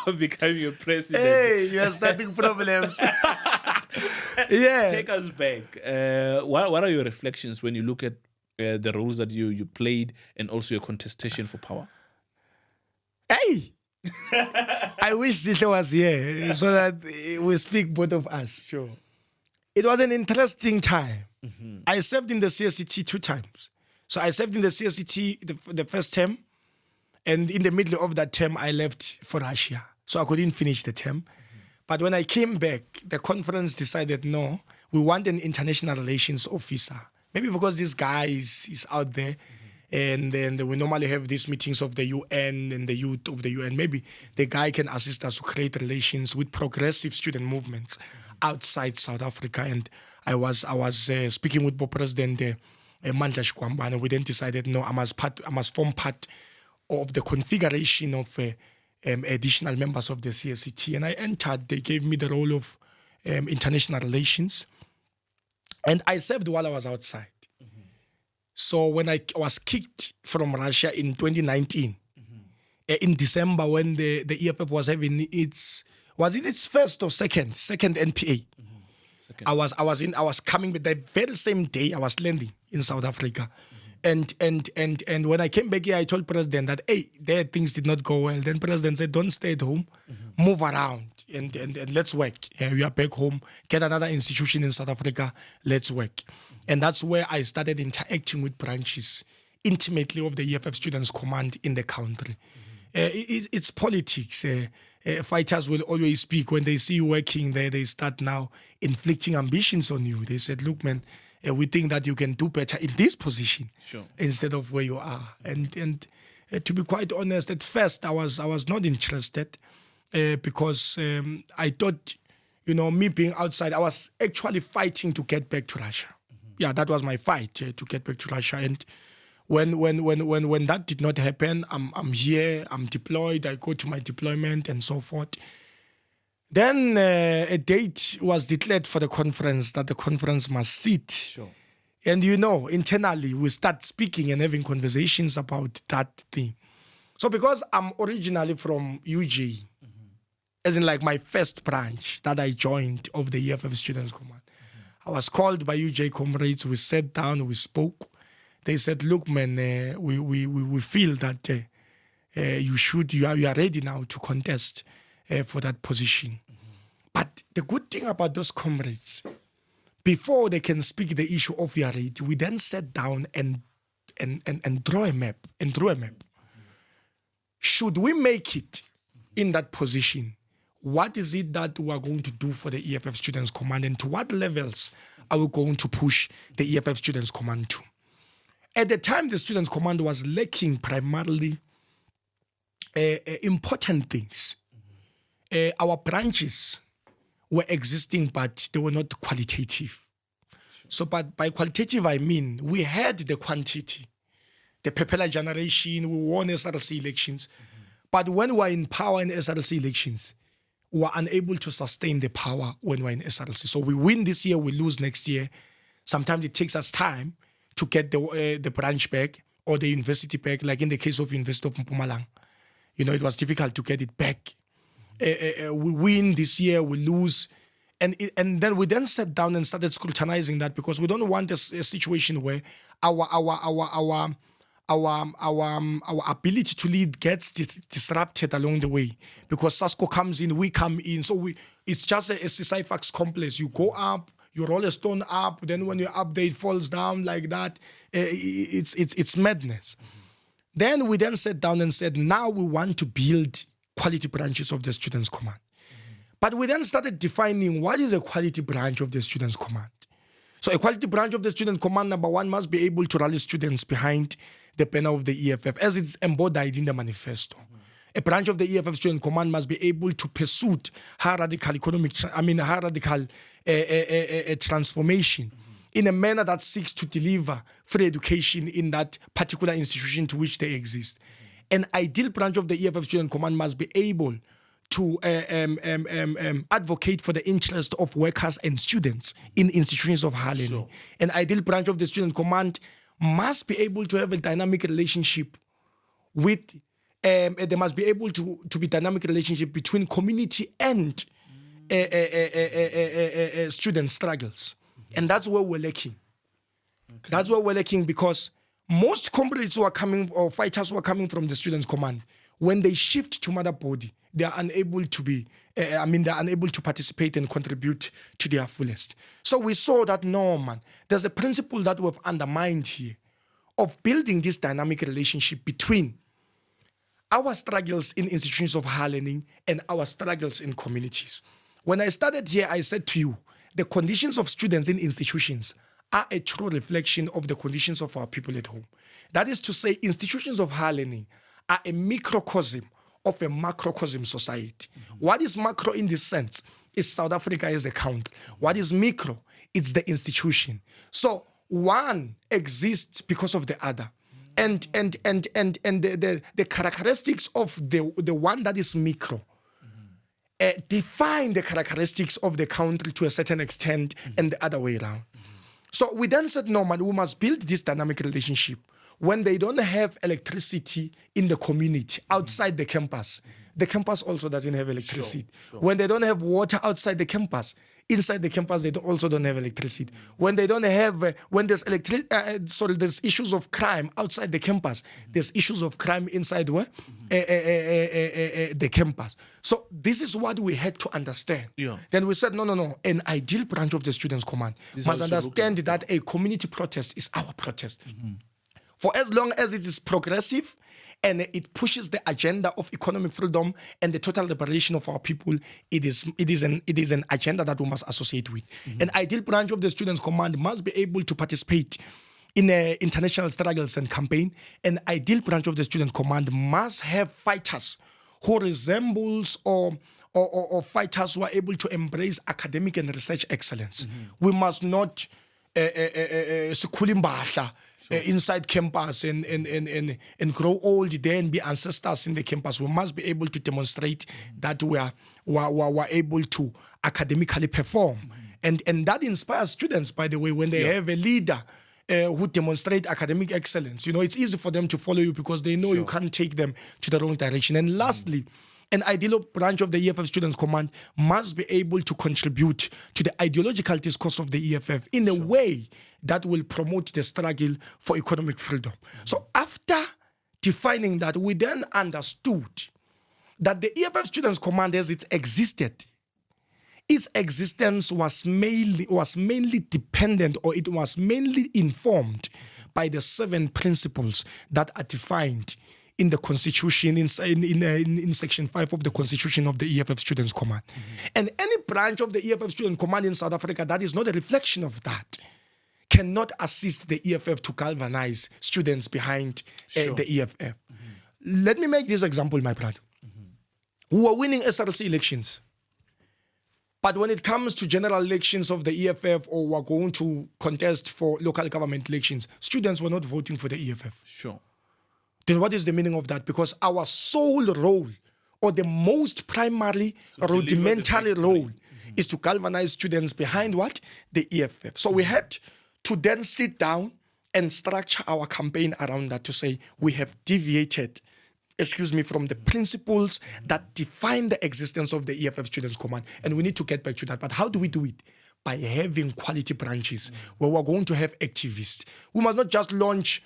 of becoming a president. Hey, you're starting problems. Yeah. Take us back. What are your reflections when you look at the roles that you played and also your contestation for power? Hey! I wish Zitla was here so that we speak both of us. Sure. It was an interesting time. Mm-hmm. I served in the CSCT 2 times. So I served in the CSCT the first term, and in the middle of that term, I left for Russia. So I couldn't finish the term. Mm-hmm. But when I came back, the conference decided, no, we want an international relations officer. Maybe because this guy is out there. Mm-hmm. And then we normally have these meetings of the UN and the youth of the UN. Maybe the guy can assist us to create relations with progressive student movements outside South Africa. And I was speaking with President Mandla Shikwamba, and we then decided, no, I must form part of the configuration of additional members of the CSCT. And I entered. They gave me the role of international relations, and I served while I was outside. Mm-hmm. So when I was kicked from Russia in 2019, in December, when the EFF was having its first or second NPA. Second. I was coming with the very same day I was landing in South Africa. Mm-hmm. And when I came back here, I told President that, hey, there things did not go well. Then President said, don't stay at home, move around and let's work. We are back home, get another institution in South Africa, let's work. And that's where I started interacting with branches intimately of the EFF Students Command in the country. It's politics. Fighters will always speak when they see you working there. They start now inflicting ambitions on you. They said, look, man, we think that you can do better in this position instead of where you are. And to be quite honest, at first I was not interested because I thought, me being outside, I was actually fighting to get back to Russia. Mm-hmm. Yeah, that was my fight, to get back to Russia. And when that did not happen, I'm here, I'm deployed, I go to my deployment and so forth. Then a date was declared for the conference, that the conference must sit. Sure. And internally we start speaking and having conversations about that thing. So because I'm originally from UJ, as in like my first branch that I joined of the EFF Students Command, I was called by UJ comrades, we sat down, we spoke. They said, look, man, we feel that you are ready now to contest for that position. But the good thing about those comrades, before they can speak the issue of your rate, we then sat down and draw a map. Should we make it in that position, what is it that we are going to do for the EFF Students Command, and to what levels are we going to push the EFF Students Command to? At the time, the Students Command was lacking primarily important things. Our branches were existing, but they were not qualitative. So, but by qualitative, I mean we had the quantity, the popular generation, we won SRC elections. But when we were in power in SRC elections, we were unable to sustain the power when we were in SRC. So we win this year, we lose next year. Sometimes it takes us time to get the branch back or the university back, like in the case of University of Mpumalanga. It was difficult to get it back. We win this year, we lose. And then we then sat down and started scrutinizing that, because we don't want a situation where our ability to lead gets disrupted along the way, because SASCO comes in, we come in. So it's just a Sisyphus complex. You go up, you roll a stone up, then when you're up there, it falls down like that. It's madness. Then we then sat down and said, now we want to build quality branches of the Students' Command. But we then started defining what is a quality branch of the Students' Command. So a quality branch of the Student Command, number one, must be able to rally students behind the banner of the EFF, as it's embodied in the manifesto. A branch of the EFF Student Command must be able to pursue high radical transformation in a manner that seeks to deliver free education in that particular institution to which they exist. an ideal branch of the EFF Student Command must be able to advocate for the interest of workers and students in institutions of higher learning. An ideal branch of the Student Command must be able to have a dynamic relationship with, there must be able to be dynamic relationship between community and student struggles. And that's where we're lacking. Okay. That's where we're lacking, because most comrades who are coming, or fighters who are coming from the Students' Command, when they shift to mother body, they are unable to be, they're unable to participate and contribute to their fullest. So we saw that, no, man, there's a principle that we've undermined here of building this dynamic relationship between our struggles in institutions of higher learning and our struggles in communities. When I started here, I said to you, the conditions of students in institutions are a true reflection of the conditions of our people at home. That is to say, institutions of higher learning are a microcosm of a macrocosm society. What is macro in this sense is South Africa as a country. What is micro? It's the institution. So one exists because of the other. And the characteristics of the one that is micro define the characteristics of the country to a certain extent, and the other way around. So we then said, no, man, we must build this dynamic relationship. When they don't have electricity in the community outside the campus also doesn't have electricity. Sure. When they don't have water outside the campus, inside the campus they also don't have electricity. When they don't have, when there's there's issues of crime outside the campus, there's issues of crime inside where? The campus. So this is what we had to understand. Yeah. Then we said, no. An ideal branch of the Students' Command must understand that a community protest is our protest. For as long as it is progressive and it pushes the agenda of economic freedom and the total liberation of our people, it is an agenda that we must associate with. An ideal branch of the Students' Command must be able to participate in international struggles and campaign. An ideal branch of the Student Command must have fighters who resembles or fighters who are able to embrace academic and research excellence. We must not inside campus and grow old there and be ancestors in the campus. We must be able to demonstrate that we are able to academically perform. And that inspires students, by the way, when they have a leader who demonstrate academic excellence. You know, it's easy for them to follow you because they know you can't take them to the wrong direction. And lastly, an ideal branch of the EFF Students' Command must be able to contribute to the ideological discourse of the EFF in a way that will promote the struggle for economic freedom. So after defining that, we then understood that the EFF Students' Command, as it existed, its existence was mainly dependent, or it was mainly informed by the 7 principles that are defined in the Constitution, in Section 5 of the Constitution of the EFF Students' Command. And any branch of the EFF Student Command in South Africa that is not a reflection of that cannot assist the EFF to galvanize students behind the EFF. Let me make this example, my brother. We were winning SRC elections. But when it comes to general elections of the EFF, or we're going to contest for local government elections, students were not voting for the EFF. Sure. Then what is the meaning of that? Because our sole role, or the most primary rudimentary role, is to galvanize students behind what? The EFF. So we had to then sit down and structure our campaign around that, to say we have deviated from the principles that define the existence of the EFF Students' Command. And we need to get back to that. But how do we do it? By having quality branches where we're going to have activists. We must not just launch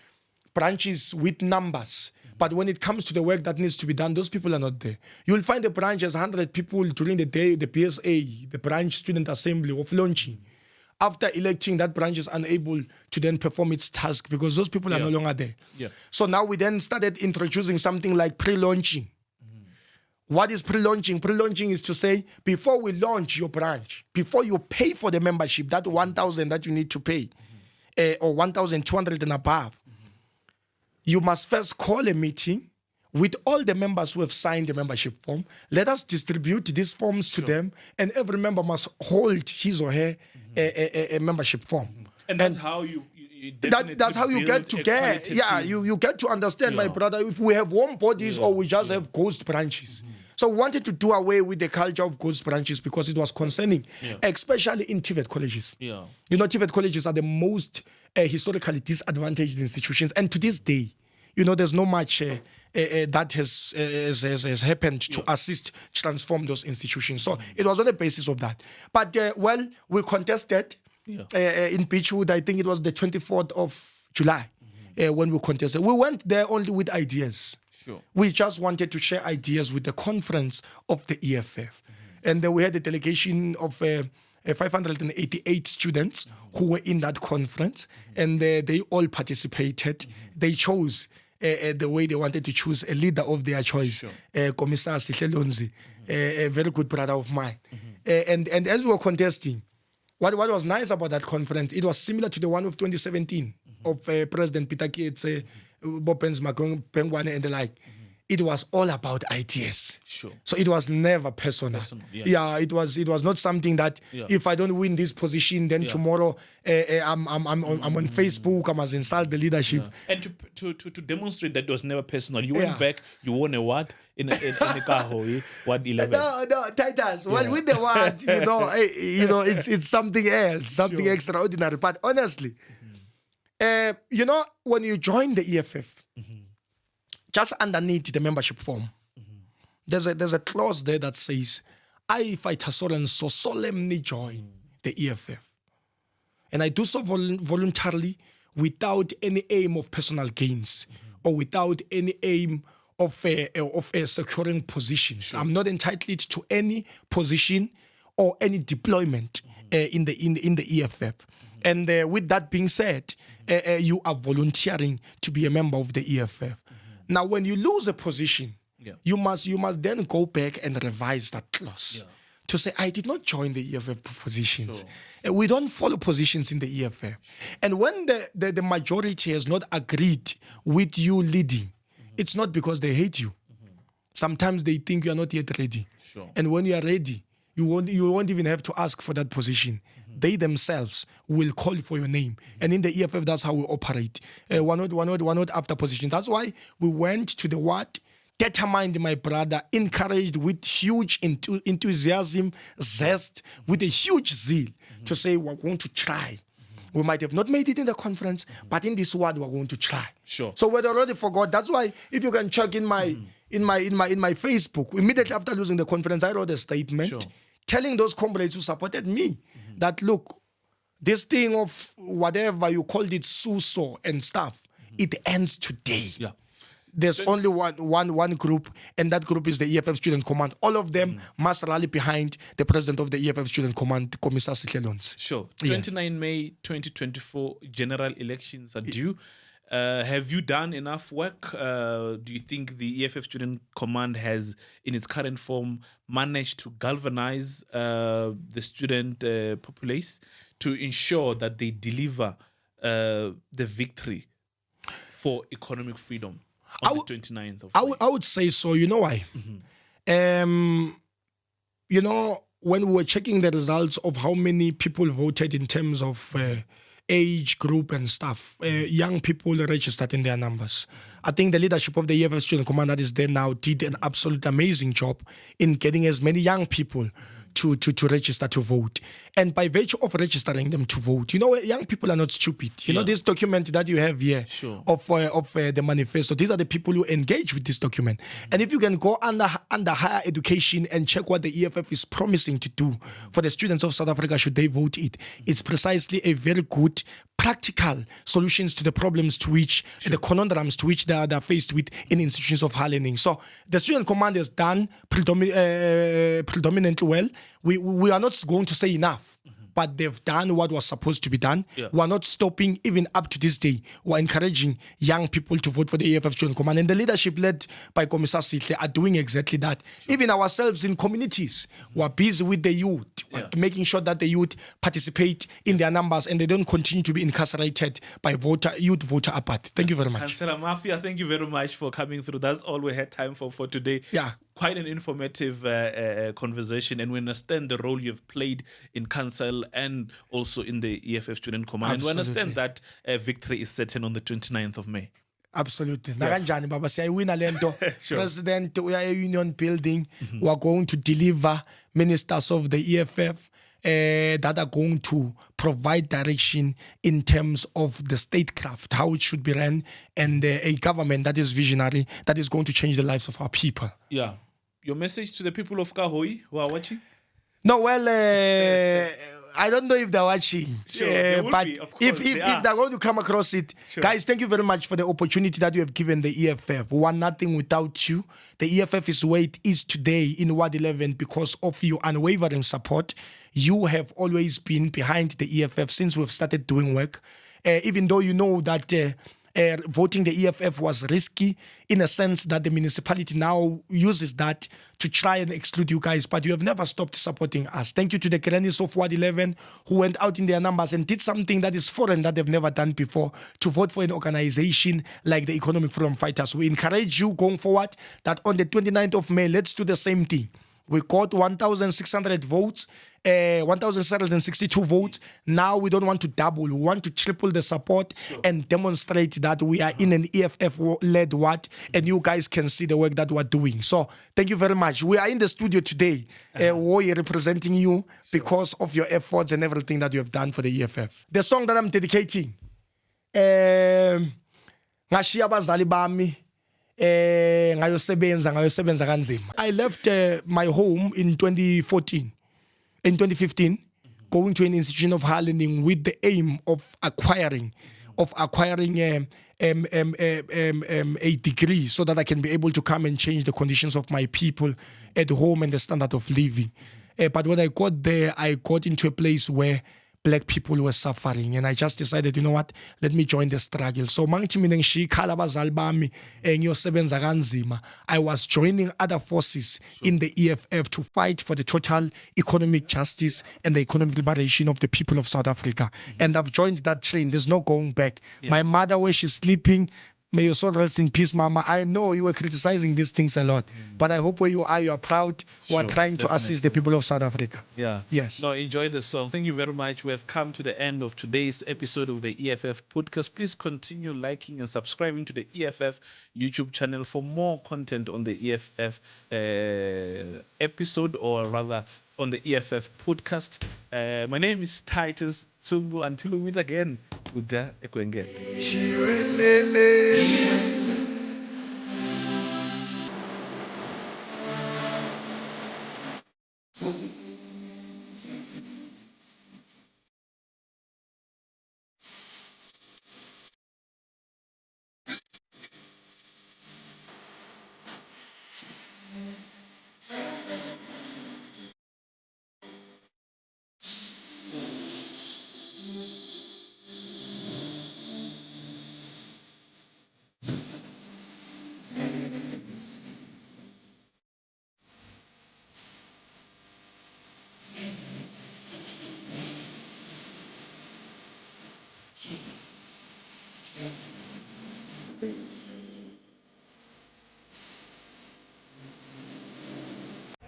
branches with numbers, but when it comes to the work that needs to be done, those people are not there. You'll find the branch has 100 people during the day, the PSA, the branch student assembly of launching. After electing, that branch is unable to then perform its task because those people are no longer there. So now we then started introducing something like pre-launching. What is pre-launching? Pre-launching is to say, before we launch your branch, before you pay for the membership, that 1,000 that you need to pay, or 1,200 and above, you must first call a meeting with all the members who have signed the membership form. Let us distribute these forms to them, and every member must hold his or her a membership form. And that's how That's how you get to get. Yeah, you get to understand, my brother. If we have warm bodies or we just have ghost branches. So we wanted to do away with the culture of ghost branches because it was concerning, especially in TVET colleges. Yeah. You know, TVET colleges are the most historically disadvantaged institutions, and to this day, you know, there's no much that has happened to assist transform those institutions. So it was on the basis of that. But we contested in Beechwood. I think it was the 24th of July when we contested. We went there only with ideas. Sure. We just wanted to share ideas with the conference of the EFF. And then we had a delegation of 588 students who were in that conference, and they all participated. They chose the way they wanted to choose a leader of their choice, Commissar Sihlelonzi, a very good brother of mine. And as we were contesting, what was nice about that conference, it was similar to the one of 2017 of President Peter Kietse, Bopens Pengwane and the like. It was all about ideas. Sure. So it was never personal. It was not something that if I don't win this position, then tomorrow I'm on Facebook, I must insult the leadership. And to demonstrate that it was never personal, you went back, you won a what in a Ka-Hoyi, what 11? No, Titus. Well, with the what, it's something else, something extraordinary. But honestly, when you join the EFF, just underneath the membership form, there's a clause there that says, I, Fighter Fane, so solemnly join the EFF. And I do so voluntarily without any aim of personal gains or without any aim of securing positions. I'm not entitled to any position or any deployment in the EFF. And with that being said, you are volunteering to be a member of the EFF. Now, when you lose a position, you must then go back and revise that clause to say, I did not join the EFF positions. Sure. We don't follow positions in the EFF. And when the majority has not agreed with you leading, it's not because they hate you. Sometimes they think you are not yet ready. Sure. And when you are ready, you won't even have to ask for that position. They themselves will call for your name. And in the EFF, that's how we operate. One not after position. That's why we went to the what? Determined, my brother, encouraged with huge enthusiasm, zest, with a huge zeal to say we're going to try. We might have not made it in the conference, but in this word, we're going to try. Sure. So we already forgot. That's why if you can check in my Facebook, immediately after losing the conference, I wrote a statement telling those comrades who supported me that, look, this thing of whatever you called it, SUSO and stuff, it ends today. Yeah. There's only one group, and that group is the EFF Student Command. All of them must rally behind the president of the EFF Student Command, Commissar Sihlelonzi. Sure. 29 May 2024 general elections are due. Have you done enough work? Do you think the EFF Student Command has, in its current form, managed to galvanize the student populace to ensure that they deliver the victory for economic freedom on the 29th of May? I would say so. You know why? When we were checking the results of how many people voted in terms of age group and stuff, young people registered in their numbers. I think the leadership of the EFF Student Command that is there now did an absolute amazing job in getting as many young people to register to vote. And by virtue of registering them to vote, young people are not stupid. You know, this document that you have here of the manifesto, these are the people who engage with this document. And if you can go under higher education and check what the EFF is promising to do for the students of South Africa should they vote it, it's precisely a very good practical solutions to the problems to which, the conundrums to which they are faced with in institutions of higher learning. So the Student Command has done predominantly well. We are not going to say enough, but they've done what was supposed to be done. We are not stopping even up to this day. We are encouraging young people to vote for the EFF Student Command. And the leadership led by Commissar Sihle are doing exactly that. Even ourselves in communities, we are busy with the youth, making sure that the youth participate in their numbers and they don't continue to be incarcerated by youth voter apathy. Thank you very much. Councillor Mafia, thank you very much for coming through. That's all we had time for today. Yeah. quite an informative conversation, and we understand the role you've played in council and also in the EFF student command. And we understand that victory is certain on the 29th of May. Absolutely. Nakanjani baba siyaywina lento. Sure. President, we are a union building. We are going to deliver ministers of the EFF that are going to provide direction in terms of the statecraft, how it should be run, and a government that is visionary, that is going to change the lives of our people. Yeah. Your message to the people of Ka-Hoyi who are watching? No, well, I don't know if they're watching, Sure, they will but be, of course, if they're going to come across it, Sure. guys, thank you very much for the opportunity that you have given the EFF. We want nothing without you. The EFF is where it is today in Ward 11 because of your unwavering support. You have always been behind the EFF since we've started doing work. Even though you know that voting the EFF was risky in a sense that the municipality now uses that to try and exclude you guys, but you have never stopped supporting us. Thank you to the grannies of Ward 11 who went out in their numbers and did something that is foreign that they've never done before, to vote for an organization like the Economic Freedom Fighters. We encourage you going forward that on the 29th of May, let's do the same thing. We got 1,600 votes, 1,762 votes. Now we don't want to double. We want to triple the support and demonstrate that we are in an EFF-led ward and you guys can see the work that we're doing. So thank you very much. We are in the studio today, Woy representing you because of your efforts and everything that you have done for the EFF. The song that I'm dedicating, Ngashiya abazali bami, ngayosebenza kanzima. I left my home in 2015, going to an institution of higher learning with the aim of acquiring a degree so that I can be able to come and change the conditions of my people at home and the standard of living. But when I got there, I got into a place where black people were suffering, and I just decided, you know what, let me join the struggle. So I was joining other forces in the EFF to fight for the total economic justice and the economic liberation of the people of South Africa. And I've joined that train. There's no going back. My mother, where she's sleeping, may your soul rest in peace, Mama. I know you were criticizing these things a lot, but I hope where you are proud. We are trying to assist the people of South Africa. Yeah. Yes. No, enjoy the song. Thank you very much. We have come to the end of today's episode of the EFF podcast. Please continue liking and subscribing to the EFF YouTube channel for more content on the EFF episode, or rather on the EFF podcast. My name is Titus Tsungu. Until we meet again, Uda Ekwenge.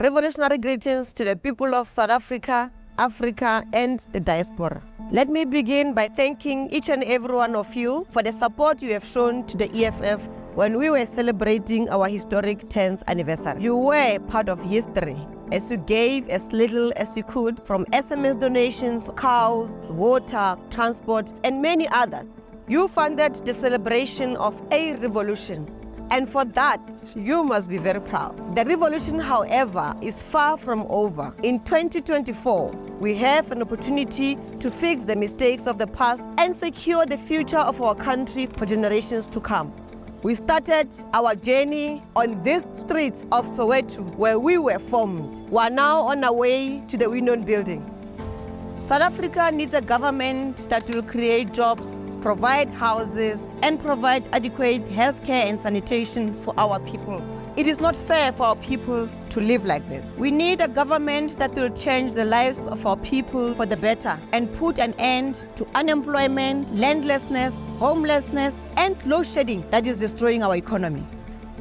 Revolutionary greetings to the people of South Africa, Africa, and the diaspora. Let me begin by thanking each and every one of you for the support you have shown to the EFF when we were celebrating our historic 10th anniversary. You were part of history as you gave as little as you could, from SMS donations, cows, water, transport, and many others. You funded the celebration of a revolution. And for that, you must be very proud. The revolution, however, is far from over. In 2024, we have an opportunity to fix the mistakes of the past and secure the future of our country for generations to come. We started our journey on these streets of Soweto, where we were formed. We are now on our way to the Union building. South Africa needs a government that will create jobs, provide houses, and provide adequate healthcare and sanitation for our people. It is not fair for our people to live like this. We need a government that will change the lives of our people for the better and put an end to unemployment, landlessness, homelessness, and load shedding that is destroying our economy.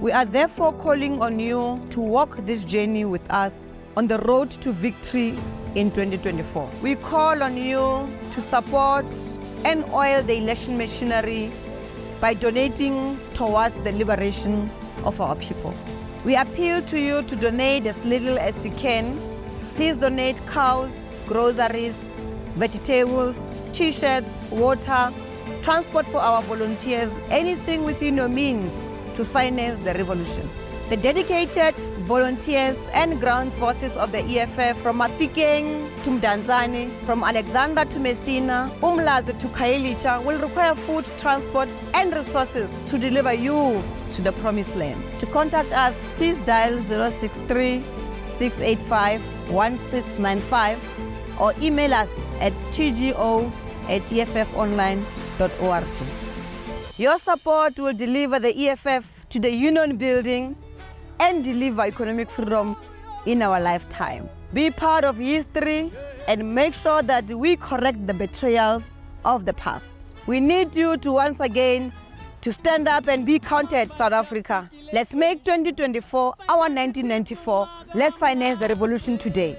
We are therefore calling on you to walk this journey with us on the road to victory in 2024. We call on you to support and oil the election machinery by donating towards the liberation of our people. We appeal to you to donate as little as you can. Please donate cows, groceries, vegetables, t-shirts, water, transport for our volunteers, anything within your means to finance the revolution. The dedicated volunteers and ground forces of the EFF, from Mafikeng to Mdantsane, from Alexandra to Messina, Umlazi to Khayelitsha, will require food, transport, and resources to deliver you to the promised land. To contact us, please dial 063-685-1695 or email us at tgo@effonline.org. Your support will deliver the EFF to the union building and deliver economic freedom in our lifetime. Be part of history and make sure that we correct the betrayals of the past. We need you to once again to stand up and be counted, South Africa. Let's make 2024 our 1994. Let's finance the revolution today.